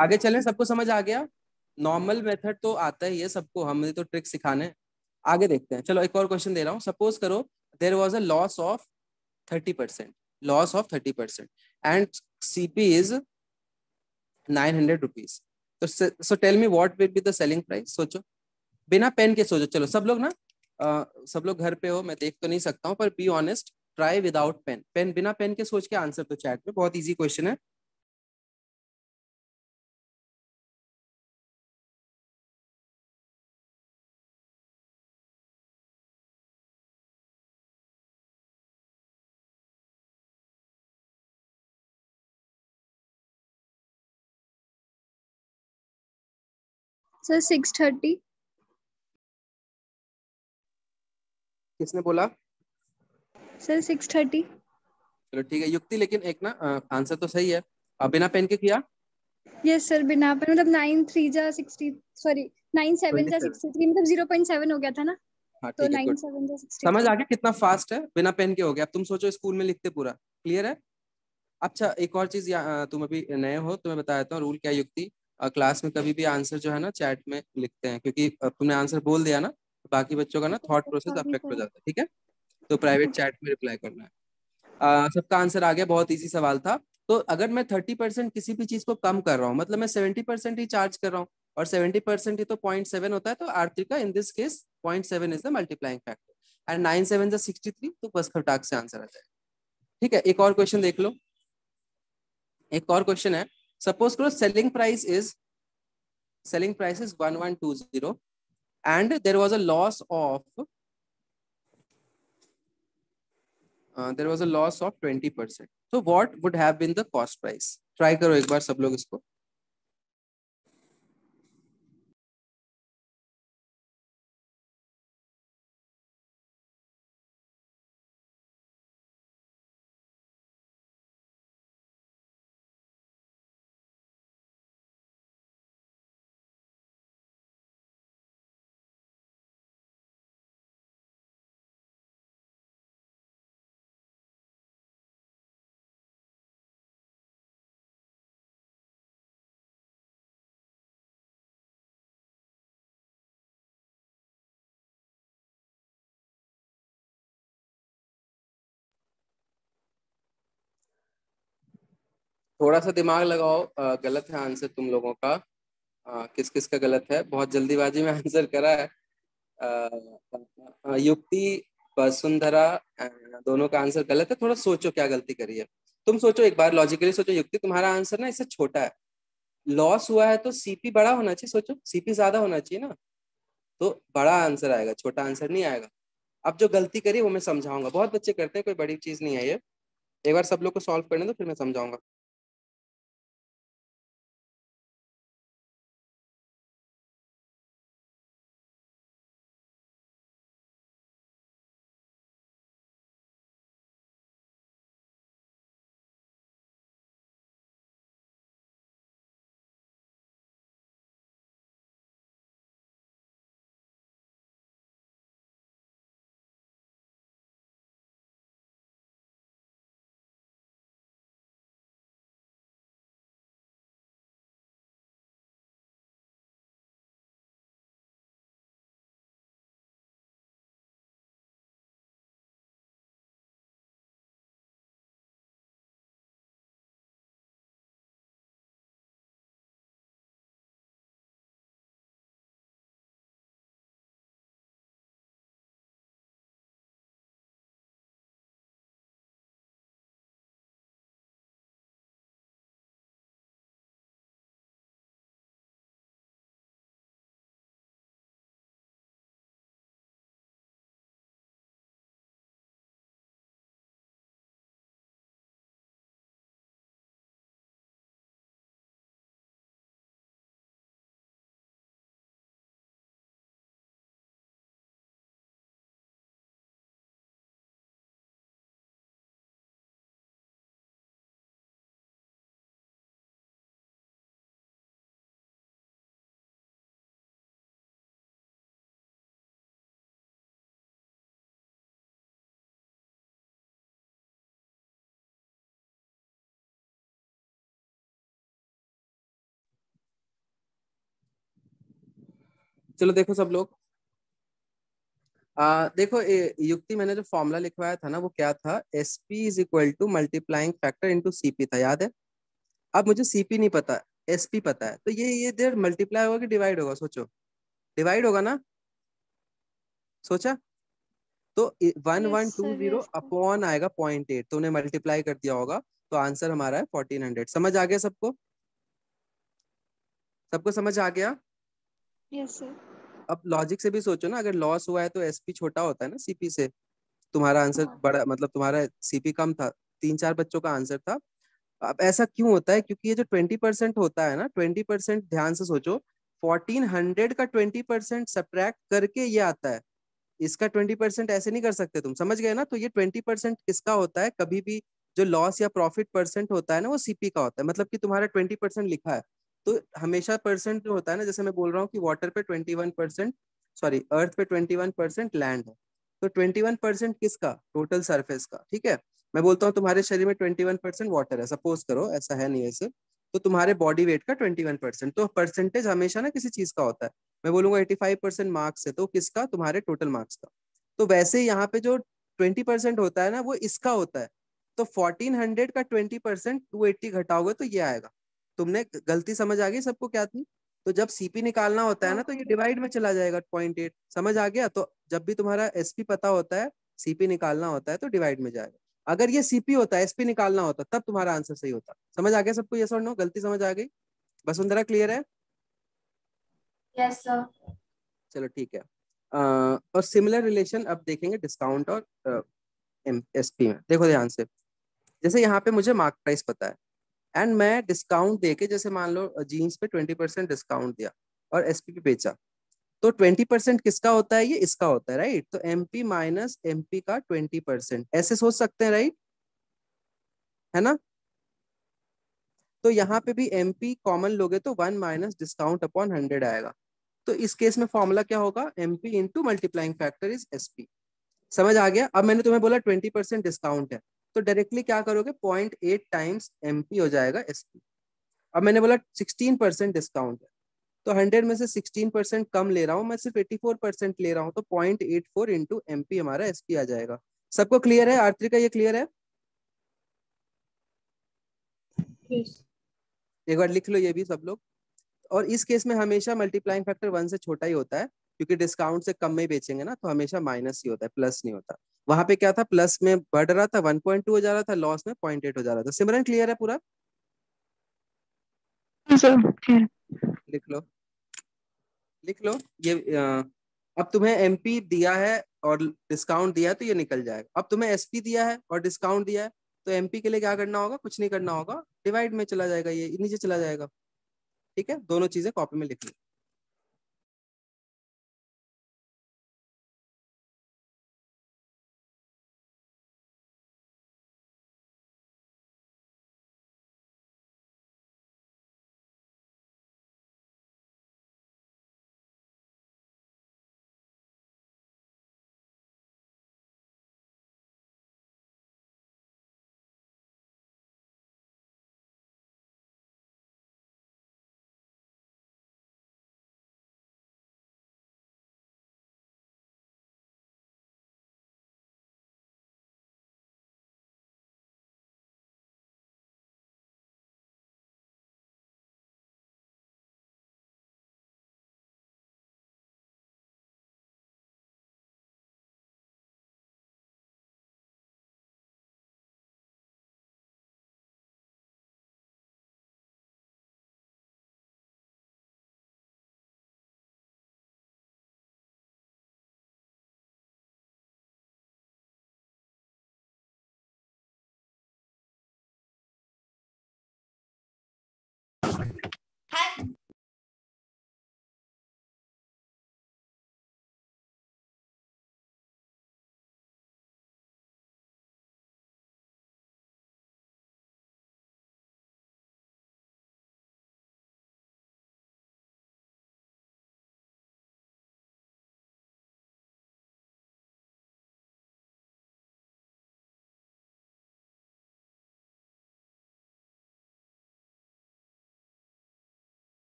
आगे चलें, सबको समझ आ गया? नॉर्मल मेथड तो आता ही है सबको, हमें तो ट्रिक सिखाने हैं। आगे देखते हैं। चलो एक और क्वेश्चन दे रहा हूँ। सपोज करो there was a loss of 30%, loss of 30%, and CP is 900 rupees. तो so tell me what will be the selling price. सोचो, बिना पेन के सोचो। चलो सब लोग ना सब लोग घर पे हो, मैं देख तो नहीं सकता हूँ, पर be honest, try without pen. Pen बिना पेन के सोच के आंसर तो चैट में, बहुत इजी क्वेश्चन है। सर 630। किसने बोला? सर 630। चलो ठीक है युक्ति, लेकिन एक ना आंसर तो सही है। अब बिना पेन के किया यस सर, बिना पे मतलब 9 3 जा 60, सॉरी 9 7 जा 27। 63, मतलब 0.7 हो गया था ना। हाँ तो ठीक है, 9 गुड। 7 समझ 63। आ गया कितना फास्ट है, बिना पेन के हो गया। अब तुम सोचो स्कूल में लिखते पूरा, क्लियर है? अच्छा एक और चीज, तुम अभी नए हो, तुम्हें बता देता हूँ रूल क्या है, युक्ति। क्लास में कभी भी आंसर जो है ना चैट में लिखते हैं, क्योंकि अब तुमने आंसर बोल दिया ना, तो बाकी बच्चों का ना okay thought sir, process sorry affect हो सर। जाता है, ठीक है? तो प्राइवेट ओके। चैट में रिप्लाई करना है। सबका आंसर आ गया, बहुत इजी सवाल था। तो अगर मैं 30% किसी भी चीज को कम कर रहा हूँ, मतलब मैं 70% ही चार्ज कर रहा हूँ, और 70% ही तो 0.7 होता है, तो R3 का in this case 0.7 is the multiplying factor, and 9 7 63, तो बस खटाक से आंसर आ जाएगा। ठीक है, एक और क्वेश्चन देख लो। एक और क्वेश्चन है, सपोज करो selling price is 1120 and there was a loss of there was a loss of 20%. So what would have been the cost price? Try करो एक बार सब लोग इसको। थोड़ा सा दिमाग लगाओ, गलत है आंसर तुम लोगों का। किस किस का गलत है? बहुत जल्दीबाजी में आंसर करा है। युक्ति, वसुंधरा, दोनों का आंसर गलत है। थोड़ा सोचो क्या गलती करी है। तुम सोचो एक बार, लॉजिकली सोचो। युक्ति, तुम्हारा आंसर ना इससे छोटा है। लॉस हुआ है तो सीपी बड़ा होना चाहिए, सोचो सीपी ज्यादा होना चाहिए ना, तो बड़ा आंसर आएगा, छोटा आंसर नहीं आएगा। अब जो गलती करी वो मैं समझाऊंगा, बहुत बच्चे करते हैं, कोई बड़ी चीज नहीं है ये। एक बार सब लोग को सॉल्व करने दो, फिर मैं समझाऊंगा। चलो देखो सब लोग, देखो युक्ति, मैंने जो फॉर्मूला लिखवाया था ना वो क्या था, SP is equal to multiplying factor into CP था, याद है? अब मुझे सीपी नहीं पता, एसपी पता है, तो ये देर मल्टीप्लाई होगा कि डिवाइड होगा? सोचो, डिवाइड होगा ना, सोचा? तो one yes one two sir, zero yes sir. Upon आएगा 0.8, तो उन्हें मल्टीप्लाई कर दिया होगा, तो आंसर हमारा है 1400। समझ आ गया सबको? सबको समझ आ गया? Yes sir. अब लॉजिक से भी सोचो ना, अगर लॉस हुआ है तो एसपी छोटा होता है ना सीपी से, तुम्हारा आंसर हाँ। बड़ा, मतलब तुम्हारा सीपी कम था, 3 4 बच्चों का आंसर था। अब ऐसा क्यों होता है? क्योंकि ये जो 20% होता है ना, 20%, ध्यान से सोचो, 1400 का 20% सब्ट्रैक्ट करके ये आता है। इसका 20% ऐसे नहीं कर सकते, तुम समझ गए ना? तो ये 20% किसका होता है? कभी भी जो लॉस या प्रॉफिट परसेंट होता है ना, वो सीपी का होता है। मतलब कि तुम्हारा 20% लिखा है, तो हमेशा परसेंट जो होता है ना, जैसे मैं बोल रहा हूँ कि वाटर पे 21%, सॉरी अर्थ पे 21% लैंड है। तो 21% किसका? टोटल सरफेस का। ठीक है, मैं बोलता हूँ तुम्हारे शरीर में 21% वाटर है, सपोज करो, ऐसा है नहीं ऐसे, तो तुम्हारे बॉडी वेट का 21%। तो परसेंटेज हमेशा ना किसी चीज का होता है। मैं बोलूंगा 85% मार्क्स है, तो किसका? तुम्हारे टोटल मार्क्स का। तो वैसे ही यहाँ पे जो 20% होता है ना, वो इसका होता है। तो 1400 का 20% 280 घटाओगे तो ये आएगा। तुमने गलती समझ आ गई सबको क्या थी? तो जब सीपी निकालना होता है ना, तो ये डिवाइड में चला जाएगा 0.8। समझ आ गया? तो जब भी तुम्हारा एसपी पता होता है, सीपी निकालना होता है, तो डिवाइड में जाएगा। अगर ये सीपी होता है, एसपी निकालना होता, तब तुम्हारा आंसर सही होता। समझ आ गया सबको? यस और नो? गलती समझ आ गई? वसुंधरा क्लियर है? Yes sir. चलो ठीक है। और सिमिलर रिलेशन अब देखेंगे डिस्काउंट और एसपी में। देखो ध्यान से, जैसे यहाँ पे मुझे मार्क प्राइस पता है, एंड मैं डिस्काउंट देके, जैसे मान लो जीन्स पे 20% डिस्काउंट दिया और एसपी पे बेचा, तो 20% किसका होता है? ये इसका होता है, राइट? तो एमपी माइनस एमपी का 20%, ऐसे सोच सकते हैं, राइट? है ना? तो यहाँ पे भी एमपी कॉमन लोगे तो 1 माइनस डिस्काउंट अपॉन 100 आएगा। तो इस केस में फॉर्मूला क्या होगा? MP into multiplying factor is SP. समझ आ गया? अब मैंने तुम्हें बोला 20% डिस्काउंट है, तो डायरेक्टली क्या करोगे? 0.8 टाइम्स एमपी हो जाएगा एसपी। अब मैंने बोला 16% डिस्काउंट है, तो 100 में से 16% कम ले रहा हूँ, मैं सिर्फ 84% ले रहा हूँ, तो 0.84 इंटू एमपी हमारा एसपी आ जाएगा। सबको क्लियर है? आर्थिक का ये क्लियर है? यस। एक बार लिख लो ये भी सब लोग। और इस केस में हमेशा मल्टीप्लाइंग फैक्टर 1 से छोटा ही होता है, क्योंकि डिस्काउंट से कम में ही बेचेंगे ना, तो हमेशा माइनस ही होता है, प्लस नहीं होता। वहां पे क्या था? प्लस में बढ़ रहा था, 1.2 हो जा रहा था, लॉस में 0.8 हो जा रहा था। सिमरन क्लियर है पूरा? सर लिख लो, लिख लो ये। अब तुम्हें एमपी दिया है और डिस्काउंट दिया है, तो ये निकल जाएगा। अब तुम्हें एसपी दिया है और डिस्काउंट दिया है, तो एमपी के लिए क्या करना होगा? कुछ नहीं करना होगा, डिवाइड में चला जाएगा, ये नीचे चला जाएगा। ठीक है, दोनों चीजें कॉपी में लिख लो।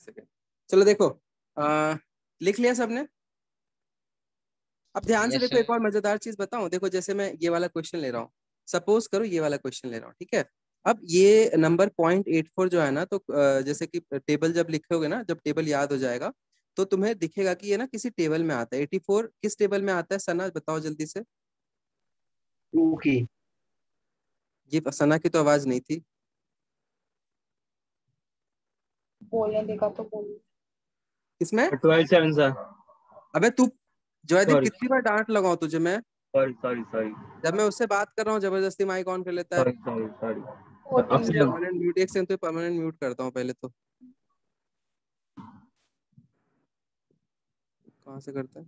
सेकेंड। चलो देखो, लिख लिया सबने? अब ध्यान से Yes, देखो, sir. एक और मजेदार चीज बताऊं। देखो जैसे मैं ये वाला क्वेश्चन ले रहा हूँ, सपोज करो ये वाला क्वेश्चन ले रहा हूँ, ठीक है। अब ये नंबर 0.84 जो है ना, तो जैसे कि टेबल जब लिखोगे ना, जब टेबल याद हो जाएगा तो तुम्हें दिखेगा कि ये ना किसी टेबल में आता है। 84 किस टेबल में आता है सना, बताओ जल्दी से। 2 की ये सना की तो आवाज नहीं थी। बोलने देगा तो बोल। किसमें? 12 7 सर. अबे तू जॉयदीप, Sorry. कितनी बार डांट लगाऊं तुझे मैं? Sorry. जब मैं उससे बात कर रहा हूँ जबरदस्ती माइक ऑन कर लेता है। Sorry. अब फोर्टीन। से परमानेंट म्यूट, एक सेकंड तो परमानेंट म्यूट करता हूँ पहले तो। कहाँ से करता है?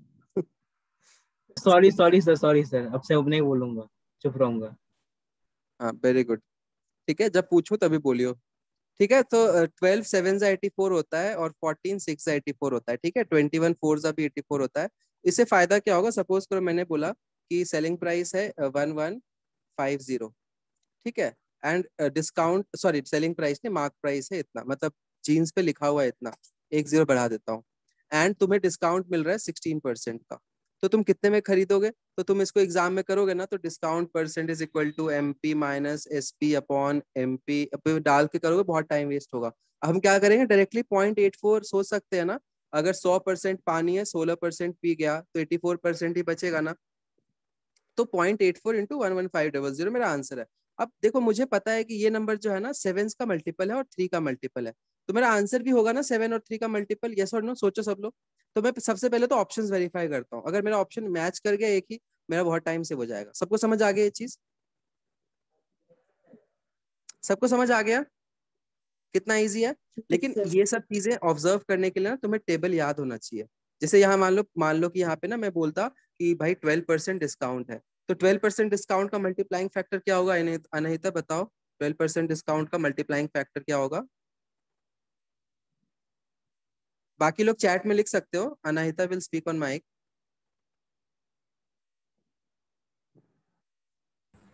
सॉरी सर, अब से अब नहीं बोलूंगा, चुप रहूंगा. हाँ वेरी गुड। ठीक है, जब पूछूं तभी बोलियो। ठीक है, तो 12 7 84 होता है और 14 6 84 होता है। ठीक है, 21 4 भी 84 होता है। इससे फायदा क्या होगा? सपोज करो मैंने बोला कि सेलिंग प्राइस है 1150, ठीक है, and discount, sorry selling price नहीं, मार्क प्राइस है इतना, मतलब जीन्स पे लिखा हुआ है इतना, एक जीरो बढ़ा देता हूँ, एंड तुम्हें डिस्काउंट मिल रहा है 16% का। तो तुम कितने में खरीदोगे? तो तुम इसको एग्जाम में करोगे ना, तो discount percent is equal to MP minus SP upon MP डाल के करोगे, बहुत टाइम वेस्ट होगा। अब हम क्या करेंगे, डायरेक्टली 0.84 सोच सकते हैं ना। अगर 100% पानी है, 16% पी गया, तो 84% ही बचेगा ना। तो 0.84 इंटू 11500 मेरा आंसर है। अब देखो मुझे पता है कि ये नंबर जो है ना 7 का मल्टीपल है और 3 का मल्टीपल है, तो मेरा आंसर भी होगा ना 7 और 3 का मल्टीपल। यस और नो, सोचो सब लोग। तो मैं सबसे पहले तो ऑप्शंस वेरीफाई करता हूँ, अगर मेरा ऑप्शन मैच कर गया एक ही, मेरा बहुत टाइम से हो जाएगा। सबको समझ आ गया ये चीज? सबको समझ आ गया कितना इजी है? लेकिन ये सब चीजें ऑब्जर्व करने के लिए ना तुम्हें टेबल याद होना चाहिए। जैसे यहाँ मान लो कि यहाँ पे ना मैं बोलता कि भाई 12% डिस्काउंट है, तो 12% डिस्काउंट का मल्टीप्लाइंग फैक्टर क्या होगा? अनहिता बताओ, 12% डिस्काउंट का मल्टीप्लाइंग फैक्टर क्या होगा? बाकी लोग चैट में लिख सकते हो, Anahita will speak on mic.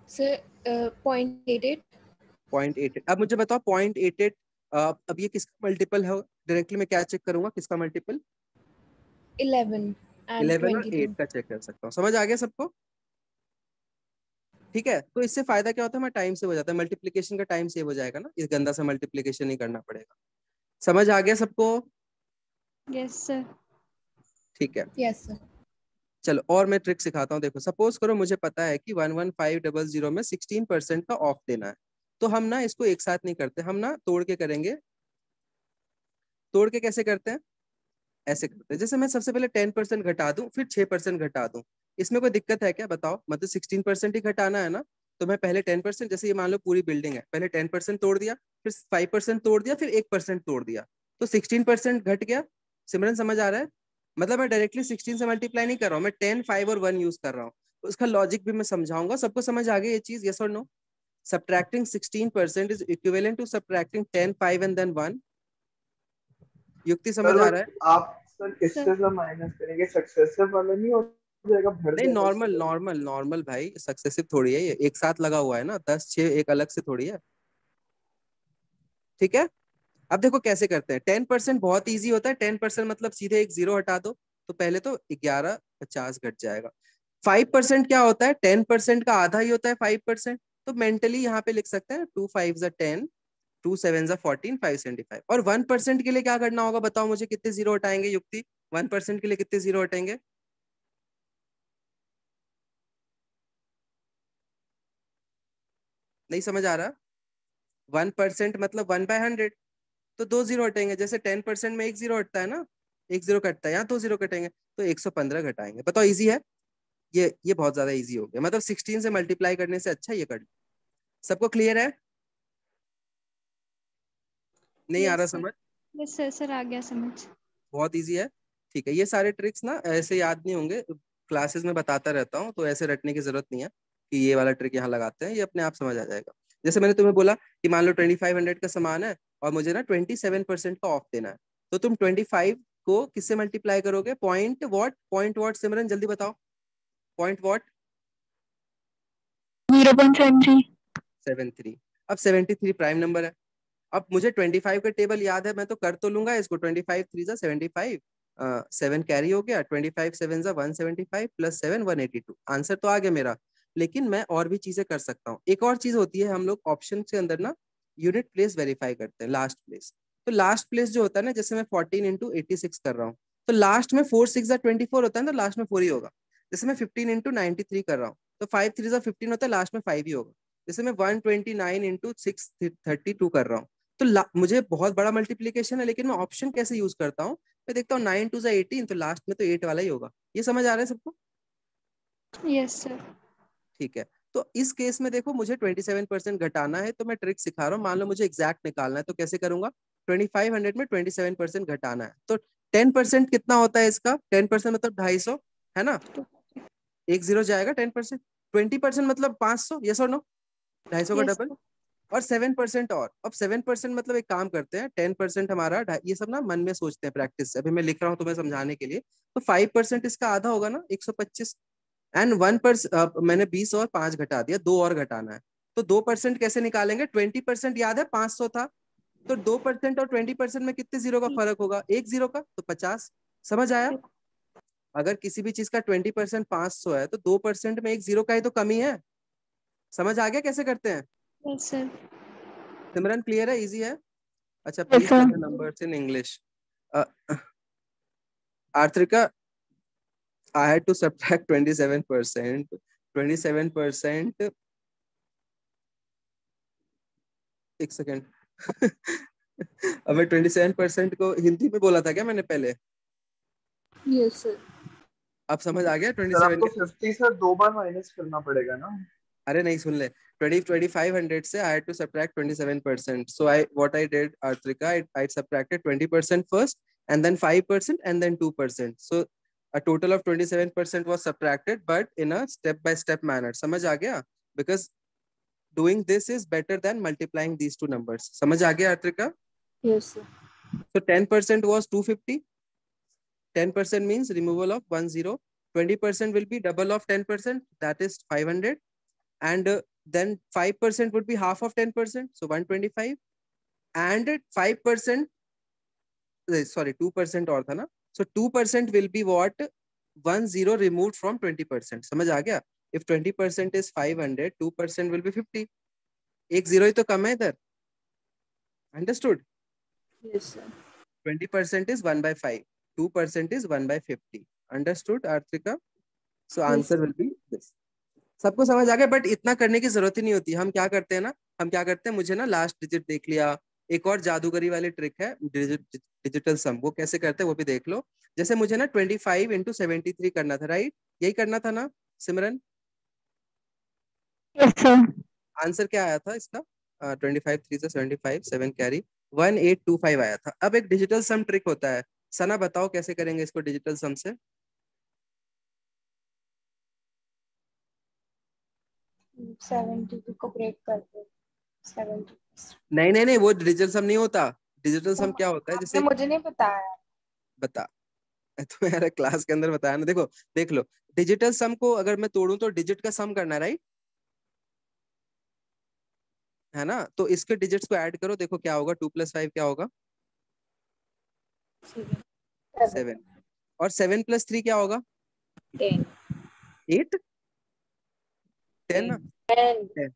Sir 0.88। 0.88। अब मुझे बताओ 0.88, अब ये किसका मल्टीपल है? डायरेक्टली मैं क्या चेक करूंगा, किसका मल्टीपल? 11 एंड 11 और 22। 8 का चेक कर सकता हूँ। समझ आ गया सबको? ठीक है, तो इससे फायदा क्या होता है, मैं टाइम सेव हो जाता है, मल्टीप्लीकेशन का टाइम सेव हो जाएगा ना, इस गंदा सा मल्टीप्लीकेशन नहीं करना पड़ेगा। समझ आ गया सबको? Yes sir. ठीक है, यस सर। चलो और मैं ट्रिक सिखाता हूँ। देखो सपोज करो मुझे पता है कि 11500 में 16% का ऑफ देना है, तो हम ना इसको एक साथ नहीं करते, हम ना तोड़ के करेंगे। तोड़ के कैसे करते हैं? ऐसे करते हैं, जैसे मैं सबसे पहले 10% घटा दूं, फिर 6% घटा दूं। इसमें कोई दिक्कत है क्या बताओ? मतलब 16% ही घटाना है ना, तो मैं पहले 10%, जैसे ये मान लो पूरी बिल्डिंग है, पहले 10% तोड़ दिया, फिर 5% तोड़ दिया, फिर 1% तोड़ दिया, तो 16% घट गया। सिमरन समझ आ रहा है? मतलब मैं डायरेक्टली 16 से मल्टीप्लाई नहीं कर रहा हूँ, मैं 10 5 और 1 यूज कर रहा हूँ। तो उसका लॉजिक भी मैं समझाऊंगा। सबको समझ आ गई ये चीज? यस और no? Subtracting 16% is equivalent to subtracting 10 5 and then 1। युक्ति समझ सर आ बट रहा है? आप सर किससे से माइनस करेंगे? सक्सेसिव वाला नहीं हो जाएगा, भर नहीं, जाएगा नॉर्मल उससे? नॉर्मल नॉर्मल भाई, सक्सेसिव थोड़ी है ये, एक साथ लगा हुआ है ना, 10 6 एक अलग से थोड़ी है। ठीक है, अब देखो कैसे करते हैं। 10% बहुत इजी होता है, 10% मतलब सीधे एक जीरो हटा दो, तो पहले तो 1150 घट जाएगा। 5% क्या होता है? 10% का आधा ही होता है 5%। तो मेंटली यहाँ पे लिख सकते हैं 2 5 10, 2 7 14, 575। और 1% के लिए क्या करना होगा बताओ मुझे, कितने जीरो हटाएंगे युक्ति? 1% के लिए कितने जीरो हटेंगे? नहीं समझ आ रहा? 1% मतलब 1/100, तो 2 जीरो हटेंगे। जैसे 10% में एक जीरो हटता है ना, एक जीरो कटता है, यहाँ 2 जीरो कटेंगे, तो 115 घटाएंगे। बताओ इजी है? ये बहुत ज्यादा इजी हो गया, मतलब 16 से मल्टीप्लाई करने से अच्छा ये कर लो। सबको क्लियर है? नहीं आ रहा यस सर। समझ? यस सर, सर आ गया समझ। बहुत इजी है। ठीक है, ये सारे ट्रिक्स ना ऐसे याद नहीं होंगे, क्लासेस में बताता रहता हूँ, तो ऐसे रटने की जरूरत नहीं है कि ये वाला ट्रिक यहाँ लगाते हैं, ये अपने आप समझ आ जाएगा। जैसे मैंने तुम्हें बोला कि मान लो 2500 का सामान है और मुझे ना 27% का ऑफ देना है, तो तुम 25 को किससे मल्टीप्लाई करोगे? पॉइंट वॉट सिमरन जल्दी बताओ, पॉइंट वॉट? 0.73। 73। अब 73 प्राइम नंबर है, अब मुझे 25 का टेबल याद है, मैं तो कर तो लूंगा इसको। 25 3 जा 75, 7 कैरी हो गया, 25 7 जा 175 प्लस 7 182, आंसर तो आ गया मेरा। लेकिन मैं और भी चीजें कर सकता हूँ। एक और चीज होती है, हम लोग ऑप्शन के अंदर ना यूनिट प्लेस वेरीफाई करते हैं, लास्ट प्लेस। तो लास्ट प्लेस जो होता है ना, जैसे मैं 14 इंटू 86 कर रहा हूँ, तो लास्ट में 4 6 जा 24 होता है, तो लास्ट में 4 ही होगा। जैसे मैं 15 इंटू 93 कर रहा हूँ, तो 5 3 जा 15 होता है, लास्ट में 5 ही होगा। जैसे मैं 129 इंटू 632 कर रहा हूँ, तो मुझे बहुत बड़ा मल्टीप्लीकेशन है, लेकिन मैं ऑप्शन कैसे यूज करता हूँ, मैं देखता हूँ 9 2 18, तो लास्ट में तो 8 वाला ही होगा। ये समझ आ रहा है सबको? Yes sir. ठीक है। तो इस केस में देखो, मुझे 27% घटाना है, तो मैं ट्रिक सिखा रहा हूँ। मान लो मुझे एग्जैक्ट निकालना है, तो कैसे करूंगा? 2500 में 27% घटाना है, तो 10% कितना होता है इसका? 10% मतलब 250, है ना? एक जीरो जाएगा 10%। 20% मतलब 500, यस और नो? 250 का यस डबल। और 7% और, अब 7% मतलब एक काम करते हैं, 10% हमारा, ये सब ना मन में सोचते हैं प्रैक्टिस से, अभी मैं लिख रहा हूँ तुम्हें समझाने के लिए। तो 5% इसका आधा होगा ना, 125। एंड 1%, मैंने 20 और 5 घटा दिया, 2 और घटाना है। तो 2% कैसे निकालेंगे? 20% याद है 500 था, तो 2% और 20% में कितने जीरो का फर्क होगा? एक जीरो का, तो 50। समझ आया? अगर किसी भी चीज का 20% 500 है, तो 2% में एक जीरो का ही तो कमी है। समझ आ गया कैसे करते हैं? Yes sir. सिमरन क्लियर है? इजी है? अच्छा, Yes, please sir. Tell the numbers in English. Arthika, I had to subtract 27%. 27%, एक सेकेंड। अब मैं 27% को हिंदी में बोला था क्या मैंने पहले? Yes sir. अब समझ आ गया सर 27 आपको के? 50 से 2 बार माइनस करना पड़ेगा ना। अरे नहीं, सुन ले। 2500 से I had to subtract 27%. So what I did, Artrika, I subtracted 20% first, and then 5%, and then 2%. So a total of 27% was subtracted, but in a step-by-step manner. समझ आ गया? Because doing this is better than multiplying these two numbers. समझ आ गया Artrika? Yes sir. So 10% was 250. 10% means removal of 1 0. 20% will be double of 10%, that is 500. And then 5% would be half of 10%, so 125. And 5%, sorry, 2% और था ना, so 2% will be what? 1 0 removed from 20%. समझ आ गया? If 20% is 500, 2% will be 50. एक zero ही तो कम है इधर। Understood? Yes sir. 20% is 1/5. 2% is 1/50. Understood, Artrika? So Yes. answer will be this. सबको समझ आ गया? बट इतना करने की जरूरत ही नहीं होती। हम क्या करते हैं ना, हम क्या करते हैं, मुझे ना लास्ट डिजिट देख लिया। एक और जादूगरी वाली ट्रिक है, डिजिटल सम, वो कैसे करते हैं वो भी देख लो। जैसे मुझे ना 25 इंटू 73 करना था, राइट? यही करना था ना सिमरन? Yes sir. आंसर क्या आया था इसका? 25 3 से 75, 7 कैरी, 1825 आया था। अब एक डिजिटल सम ट्रिक होता है, सना बताओ कैसे करेंगे इसको डिजिटल सम से? 72 को ब्रेक करते 70। नहीं नहीं नहीं, वो डिजिटल सम नहीं होता। डिजिटल सम क्या होता है? आपने जैसे मुझे नहीं बताया। बता, तो यार क्लास के अंदर बताया ना। देखो देख लो, डिजिटल सम को अगर मैं तोड़ूं तो डिजिट का सम करना है, राइट? है ना? तो इसके डिजिट्स को ऐड करो, देखो क्या होगा। 2 + 5 क्या होगा? 7। और 7 + 3 क्या होगा? 10। 8। 10 ना? 10 10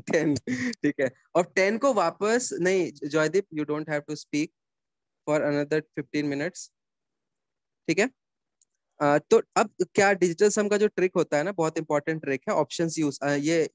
10, ठीक है। और 10 को वापस नहीं, Jaydeep you don't have to speak for another 15 minutes, ठीक है? तो अब क्या डिजिटल सम का जो ट्रिक होता है ना, बहुत इंपॉर्टेंट ट्रिक है, ऑप्शंस यूज। ये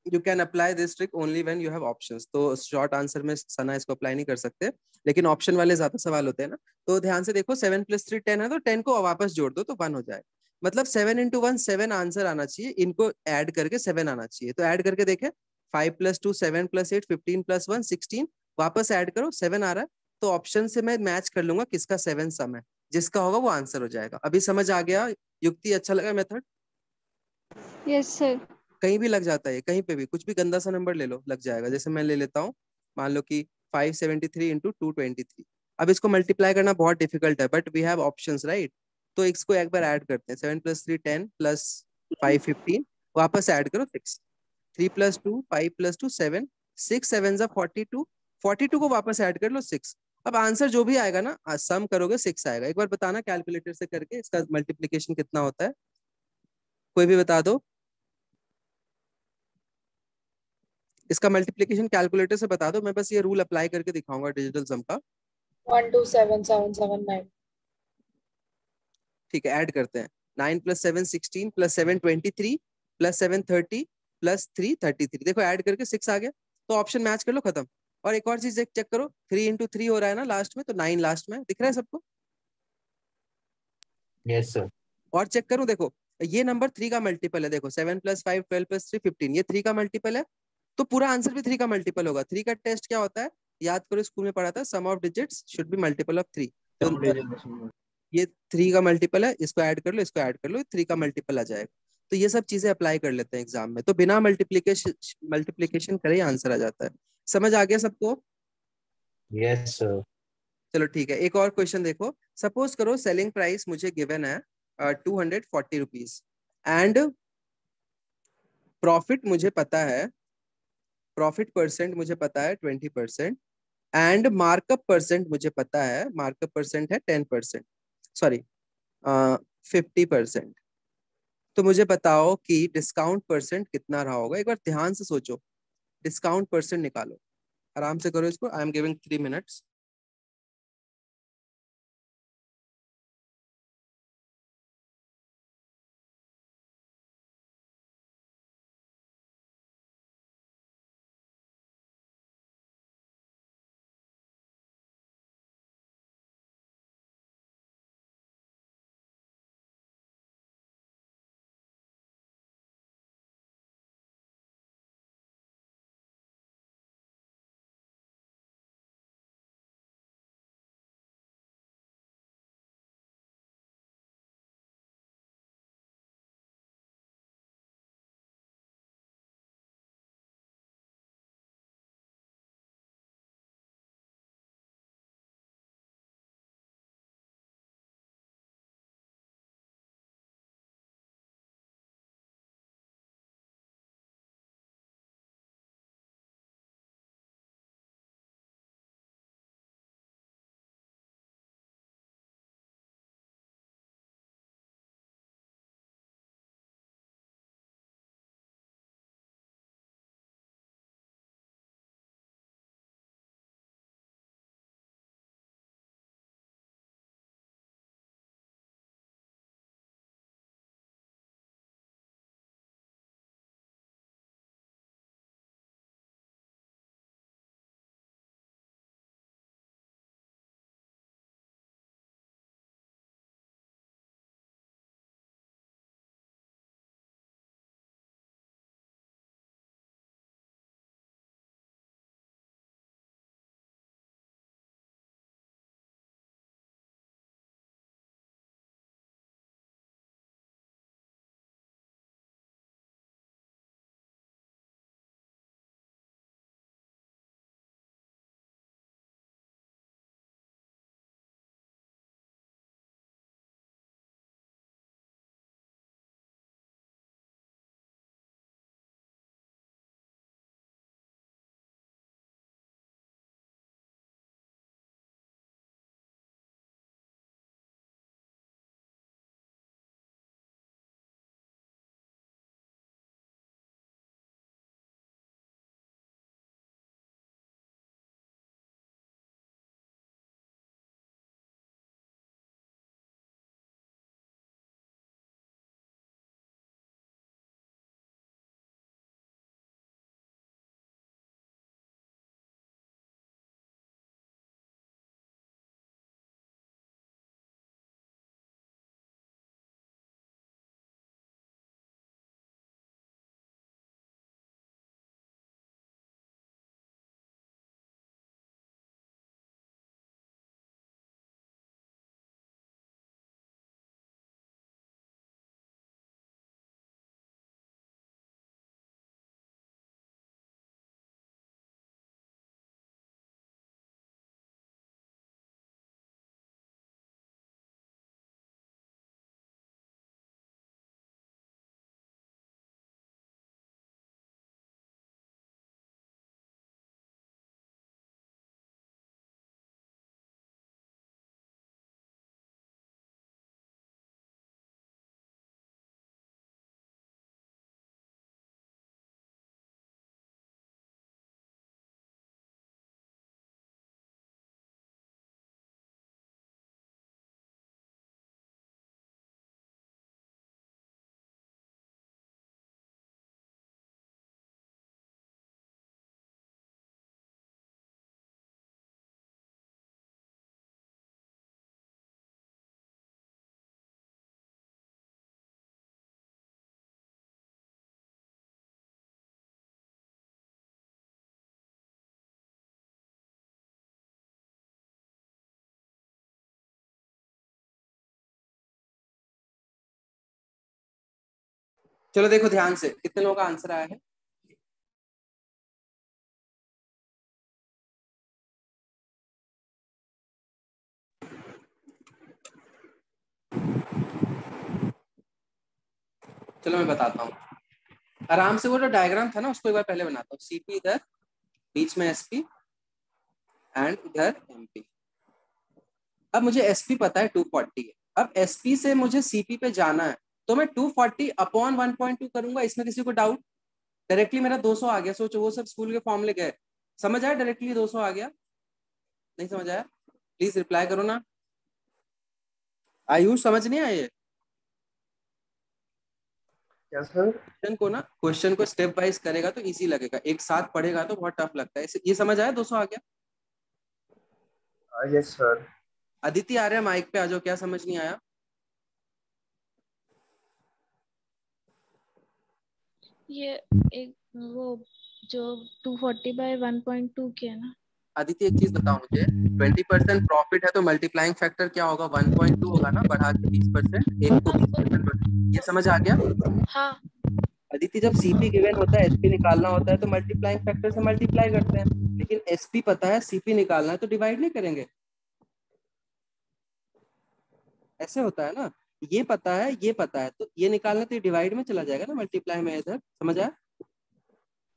you can apply this trick only when you have options. तो शॉर्ट आंसर में सना इसको अप्लाई नहीं कर सकते, लेकिन ऑप्शन वाले ज्यादा सवाल होते हैं ना। तो ध्यान से देखो, 7 + 3 10 है, तो 10 को वापस जोड़ दो तो 1 हो जाए। मतलब 7 × 1 7 आंसर आना चाहिए, इनको ऐड करके 7 आना चाहिए। तो ऐड करके देखें, 5 + 2 7 + 8 15 + 1 16, वापस ऐड करो 7 आ रहा है। तो ऑप्शन से मैं मैच कर लूंगा किसका 7 सम है, जिसका होगा वो आंसर हो जाएगा। अभी समझ आ गया युक्ति? अच्छा लगा मेथड? Yes sir. कहीं भी लग जाता है, कहीं पे भी कुछ भी गंदा सा नंबर ले लो लग जाएगा। जैसे मैं ले लेता हूँ, मान लो कि 573 × 223। अब इसको मल्टीप्लाई करना बहुत डिफिकल्ट है, but we have options, right? तो इसको एक बार ऐड करते हैं, 7 + 3 10 + 5 15, वापस ऐड करो 6। 3 + 2 5 + 2 7, 6 7 जा 42, 42 को वापस ऐड कर लो 6। अब आंसर जो भी आएगा ना, सम करोगे 6 आएगा। एक बार बताना कैलकुलेटर से करके इसका मल्टीप्लीकेशन कितना होता है, कोई भी बता दो। इसका मल्टीप्लीकेशन कैलकुलेटर से बता दो, मैं बस ये रूल अप्लाई करके दिखाऊंगा डिजिटल सम का। 127777 9। ठीक है, ऐड करते हैं। 9 + 7 16 + 7 23 + 7 30 + 3 33। देखो ऐड करके 6 आ गया, तो ऑप्शन मैच कर लो, खत्म। और एक और चीज चेक करो, 3 × 3 हो रहा है ना लास्ट में, तो 9 लास्ट में दिख रहा है सबको। Yes sir. और चेक करूं, देखो ये नंबर 3 का मल्टीपल है। देखो 7 + 5 12 + 3 15, ये 3 का मल्टीपल है, तो पूरा आंसर भी 3 का मल्टीपल होगा। 3 का टेस्ट क्या होता है, याद करो स्कूल में पढ़ा था, sum of digits should be multiple of 3। तो ये 3 का मल्टीपल है, इसको ऐड कर लो, इसको ऐड कर लो, 3 का मल्टीपल आ जाएगा। तो ये सब चीजें अप्लाई कर लेते हैं एग्जाम में, तो बिना मल्टीप्लीकेशन मल्टीप्लीकेशन करे आंसर आ जाता है। समझ आ गया सबको? Yes sir. चलो ठीक है, एक और क्वेश्चन देखो। सपोज करो सेलिंग प्राइस मुझे गिवन है 240 रुपीज, एंड प्रॉफिट मुझे पता है, प्रॉफिट परसेंट मुझे पता है 20%, एंड मार्कअप परसेंट मुझे पता है, मार्कअप परसेंट है 10%, सॉरी 50%। तो मुझे बताओ कि डिस्काउंट परसेंट कितना रहा होगा। एक बार ध्यान से सोचो, डिस्काउंट परसेंट निकालो, आराम से करो इसको। I am giving 3 minutes. चलो देखो ध्यान से, कितने लोगों का आंसर आया है? चलो मैं बताता हूँ आराम से। वो जो डायग्राम था ना उसको एक बार पहले बनाता हूँ। सीपी इधर, बीच में एसपी एंड इधर एमपी। अब मुझे एसपी पता है 240 है। अब एसपी से मुझे सीपी पे जाना है, तो मैं 240 अपॉन 1.2 करूंगा। इसमें किसी को डाउट? डायरेक्टली मेरा 200 आ गया। सोचो वो सब स्कूल के फॉर्मूले गए, समझ आया? डायरेक्टली 200 आ गया, नहीं समझ आया? प्लीज रिप्लाई करो ना। आयुष समझ नहीं आया? ये क्या सर? क्वेश्चन को स्टेप वाइज करेगा तो इजी लगेगा, एक साथ पढ़ेगा तो बहुत टफ लगता है। ये समझ आया? 200 आ गया? Yes sir. अदिति आ रहा है, माइक पे आ जाओ। क्या समझ नहीं आया? ये एक वो जो 240/1.2 की है ना। अदिति एक चीज बताओ मुझे, 20% प्रॉफिट है तो मल्टीप्लाइंग फैक्टर क्या होगा? 1.2 होगा ना, बढ़ा के 20%, एक को 20%। ये समझ आ गया? हाँ। अदिति जब सीपी गिवन होता है, एसपी निकालना होता है तो मल्टीप्लाइंग फैक्टर से मल्टीप्लाई करते हैं, लेकिन एसपी पता है, सीपी निकालना है तो डिवाइड नहीं करेंगे। ऐसे होता है ना, ये पता है, ये पता है, तो ये निकालना तो डिवाइड में चला जाएगा ना, मल्टीप्लाई में इधर। समझ आया?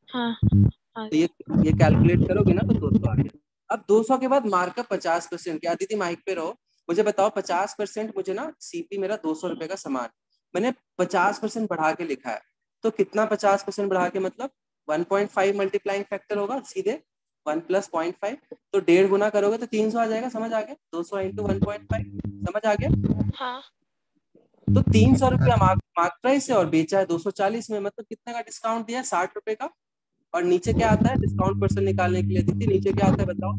हाँ। तो ये कैलकुलेट करोगे ना तो 200 आ गया। अब 200 के बाद मार्कअप 50%। क्या दीदी माइक पे रहो, मुझे बताओ 50%। मुझे ना सीपी मेरा 200 रुपए का सामान, मैंने 50% बढ़ा के लिखा है, तो कितना 50% बढ़ा के? मतलब 1.5 मल्टीप्लाइंग फैक्टर होगा सीधे, 1 + 0.5, तो 1.5 गुना करोगे तो 300 आ जाएगा। समझ आ गया? 200 × 1.5, समझ आ गया? हाँ। तो 300 रुपया मार्क प्राइस है और बेचा है 240 में, मतलब कितने का डिस्काउंट दिया है? 60 रुपए का। और नीचे क्या आता है डिस्काउंट परसेंट निकालने के लिए? दीदी नीचे क्या आता है बताओ?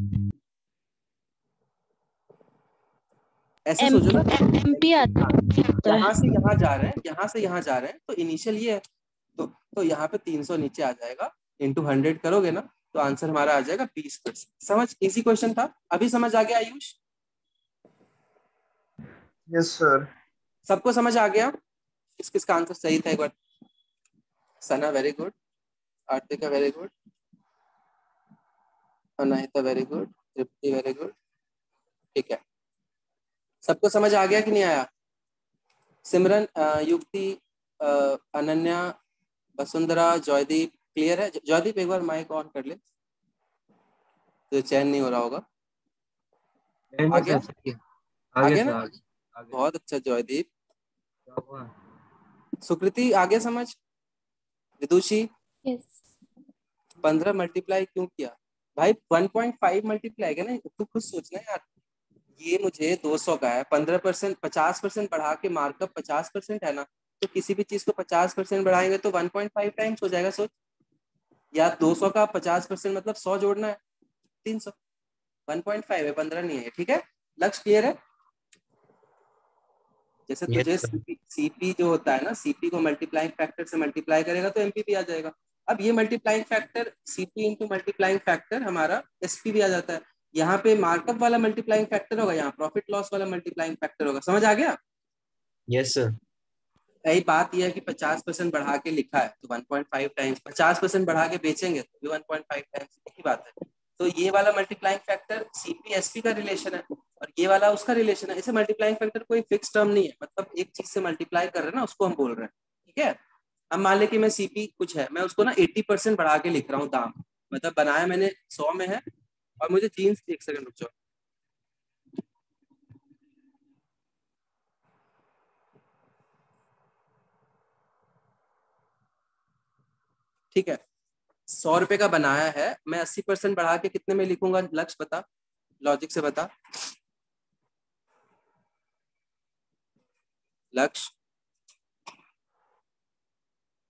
ऐसे सोचो ना, एमपी आता है। यहाँ से यहाँ जा रहे हैं, यहाँ से यहाँ जा रहे हैं, तो इनिशियल ये है, तो यहाँ पे 300 नीचे आ जाएगा, इंटू 100 करोगे ना तो आंसर हमारा आ जाएगा 20%। समझ? इजी क्वेश्चन था। अभी समझ आ गया आयुष? Yes sir. सबको समझ आ गया? किस किस का आंसर सही था एक बार? Sana very good, Artika very good, Anahita very good, Tripti very good. ठीक है, सबको समझ आ गया कि नहीं आया? सिमरन, युक्ति, अनन्या, वसुंधरा, जॉयदीप, क्लियर है? जॉयदीप एक बार माइक ऑन कर ले, तो चैन नहीं हो रहा होगा। आ गया? आ गया ना? बहुत अच्छा जॉयदीप। सुकृति आ गया समझ? विदुषी, यस। 15 मल्टीप्लाई क्यों किया भाई? 1.5 मल्टीप्लाई है ना, तू खुद सोचना यार। ये मुझे 200 का है, 15%, 50% बढ़ा के मार्कअप 50% है ना, तो किसी भी चीज को 50% बढ़ाएंगे तो 1.5 टाइम्स हो जाएगा। सोच, या 200 का 50% मतलब 100 जोड़ना है, 300। 1.5 है, 15 नहीं है। ठीक है, लक्ष्य क्लियर है? जैसे तुझे Yes, sir. सीपी जो होता है ना, सीपी को मल्टीप्लाइंग फैक्टर से मल्टीप्लाई करेगा तो एमपी भी आ जाएगा। अब ये multiplying factor CP into multiplying factor हमारा एसपी भी आ जाता है। यहाँ पे मार्कअप वाला मल्टीप्लाइंग फैक्टर होगा, यहाँ प्रॉफिट लॉस वाला मल्टीप्लाइंग फैक्टर होगा। समझ आ गया? Yes, sir. यही बात यह है कि 50% बढ़ा के लिखा है तो 1.5 टाइम्स, 50% बढ़ा के बेचेंगे तो भी 1.5 टाइम्स, एक ही बात है। तो ये वाला मल्टीप्लाइंग फैक्टर सीपी एसपी का रिलेशन है और ये वाला उसका रिलेशन है। इसे मल्टीप्लाइंग फैक्टर कोई फिक्स टर्म नहीं है, मतलब एक चीज से मल्टीप्लाई कर रहे हैं ना, उसको हम बोल रहे हैं। ठीक है, अब मान ले कि मैं सीपी कुछ है, मैं उसको ना 80% बढ़ा के लिख रहा हूँ दाम, मतलब बनाया मैंने 100 में है, और मुझे जीन्स, एक सेकंड रुक जाओ, ठीक है, 100 रुपए का बनाया है, मैं 80% बढ़ा के कितने में लिखूंगा? लक्ष्य बता, लॉजिक से बता लक्ष्य।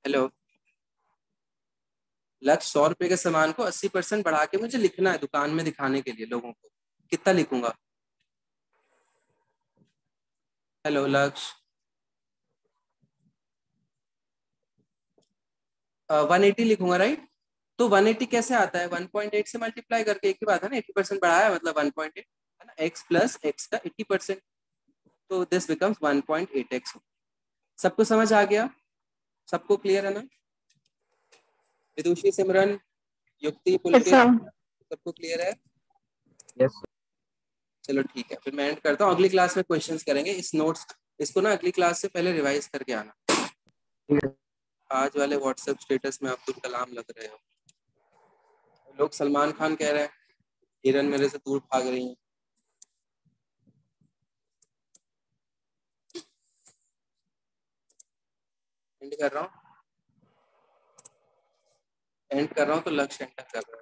हेलो लक्ष्य, 100 रुपए के सामान को 80% बढ़ा के मुझे लिखना है दुकान में दिखाने के लिए लोगों को, कितना लिखूंगा? हेलो लक्ष्य, 180 लिखूंगा राइट? तो 180 कैसे आता है? 1.8 से मल्टीप्लाई करके, एक ही बात है ना, 80% बढ़ाया मतलब 1.8 है ना, x प्लस x का 80%, तो दिस बिकम्स 1.8x। सबको समझ आ गया? सबको क्लियर है ना? विदुषी, सिमरन, युक्ति, Yes, पुलकित, sir. सबको क्लियर है? यस चलो ठीक है, फिर मैं एंड करता हूँ। अगली क्लास में क्वेश्चंस करेंगे। इस नोट्स इसको ना अगली क्लास से पहले रिवाइज करके आना। ठीक है आज वाले व्हाट्सएप स्टेटस में अब्दुल कलाम लग रहे हो। लोग सलमान खान कह रहे हैं, हिरन मेरे से दूर भाग रही हैं। एंड कर रहा हूँ तो लक्ष्य एंटर कर रहा हूँ।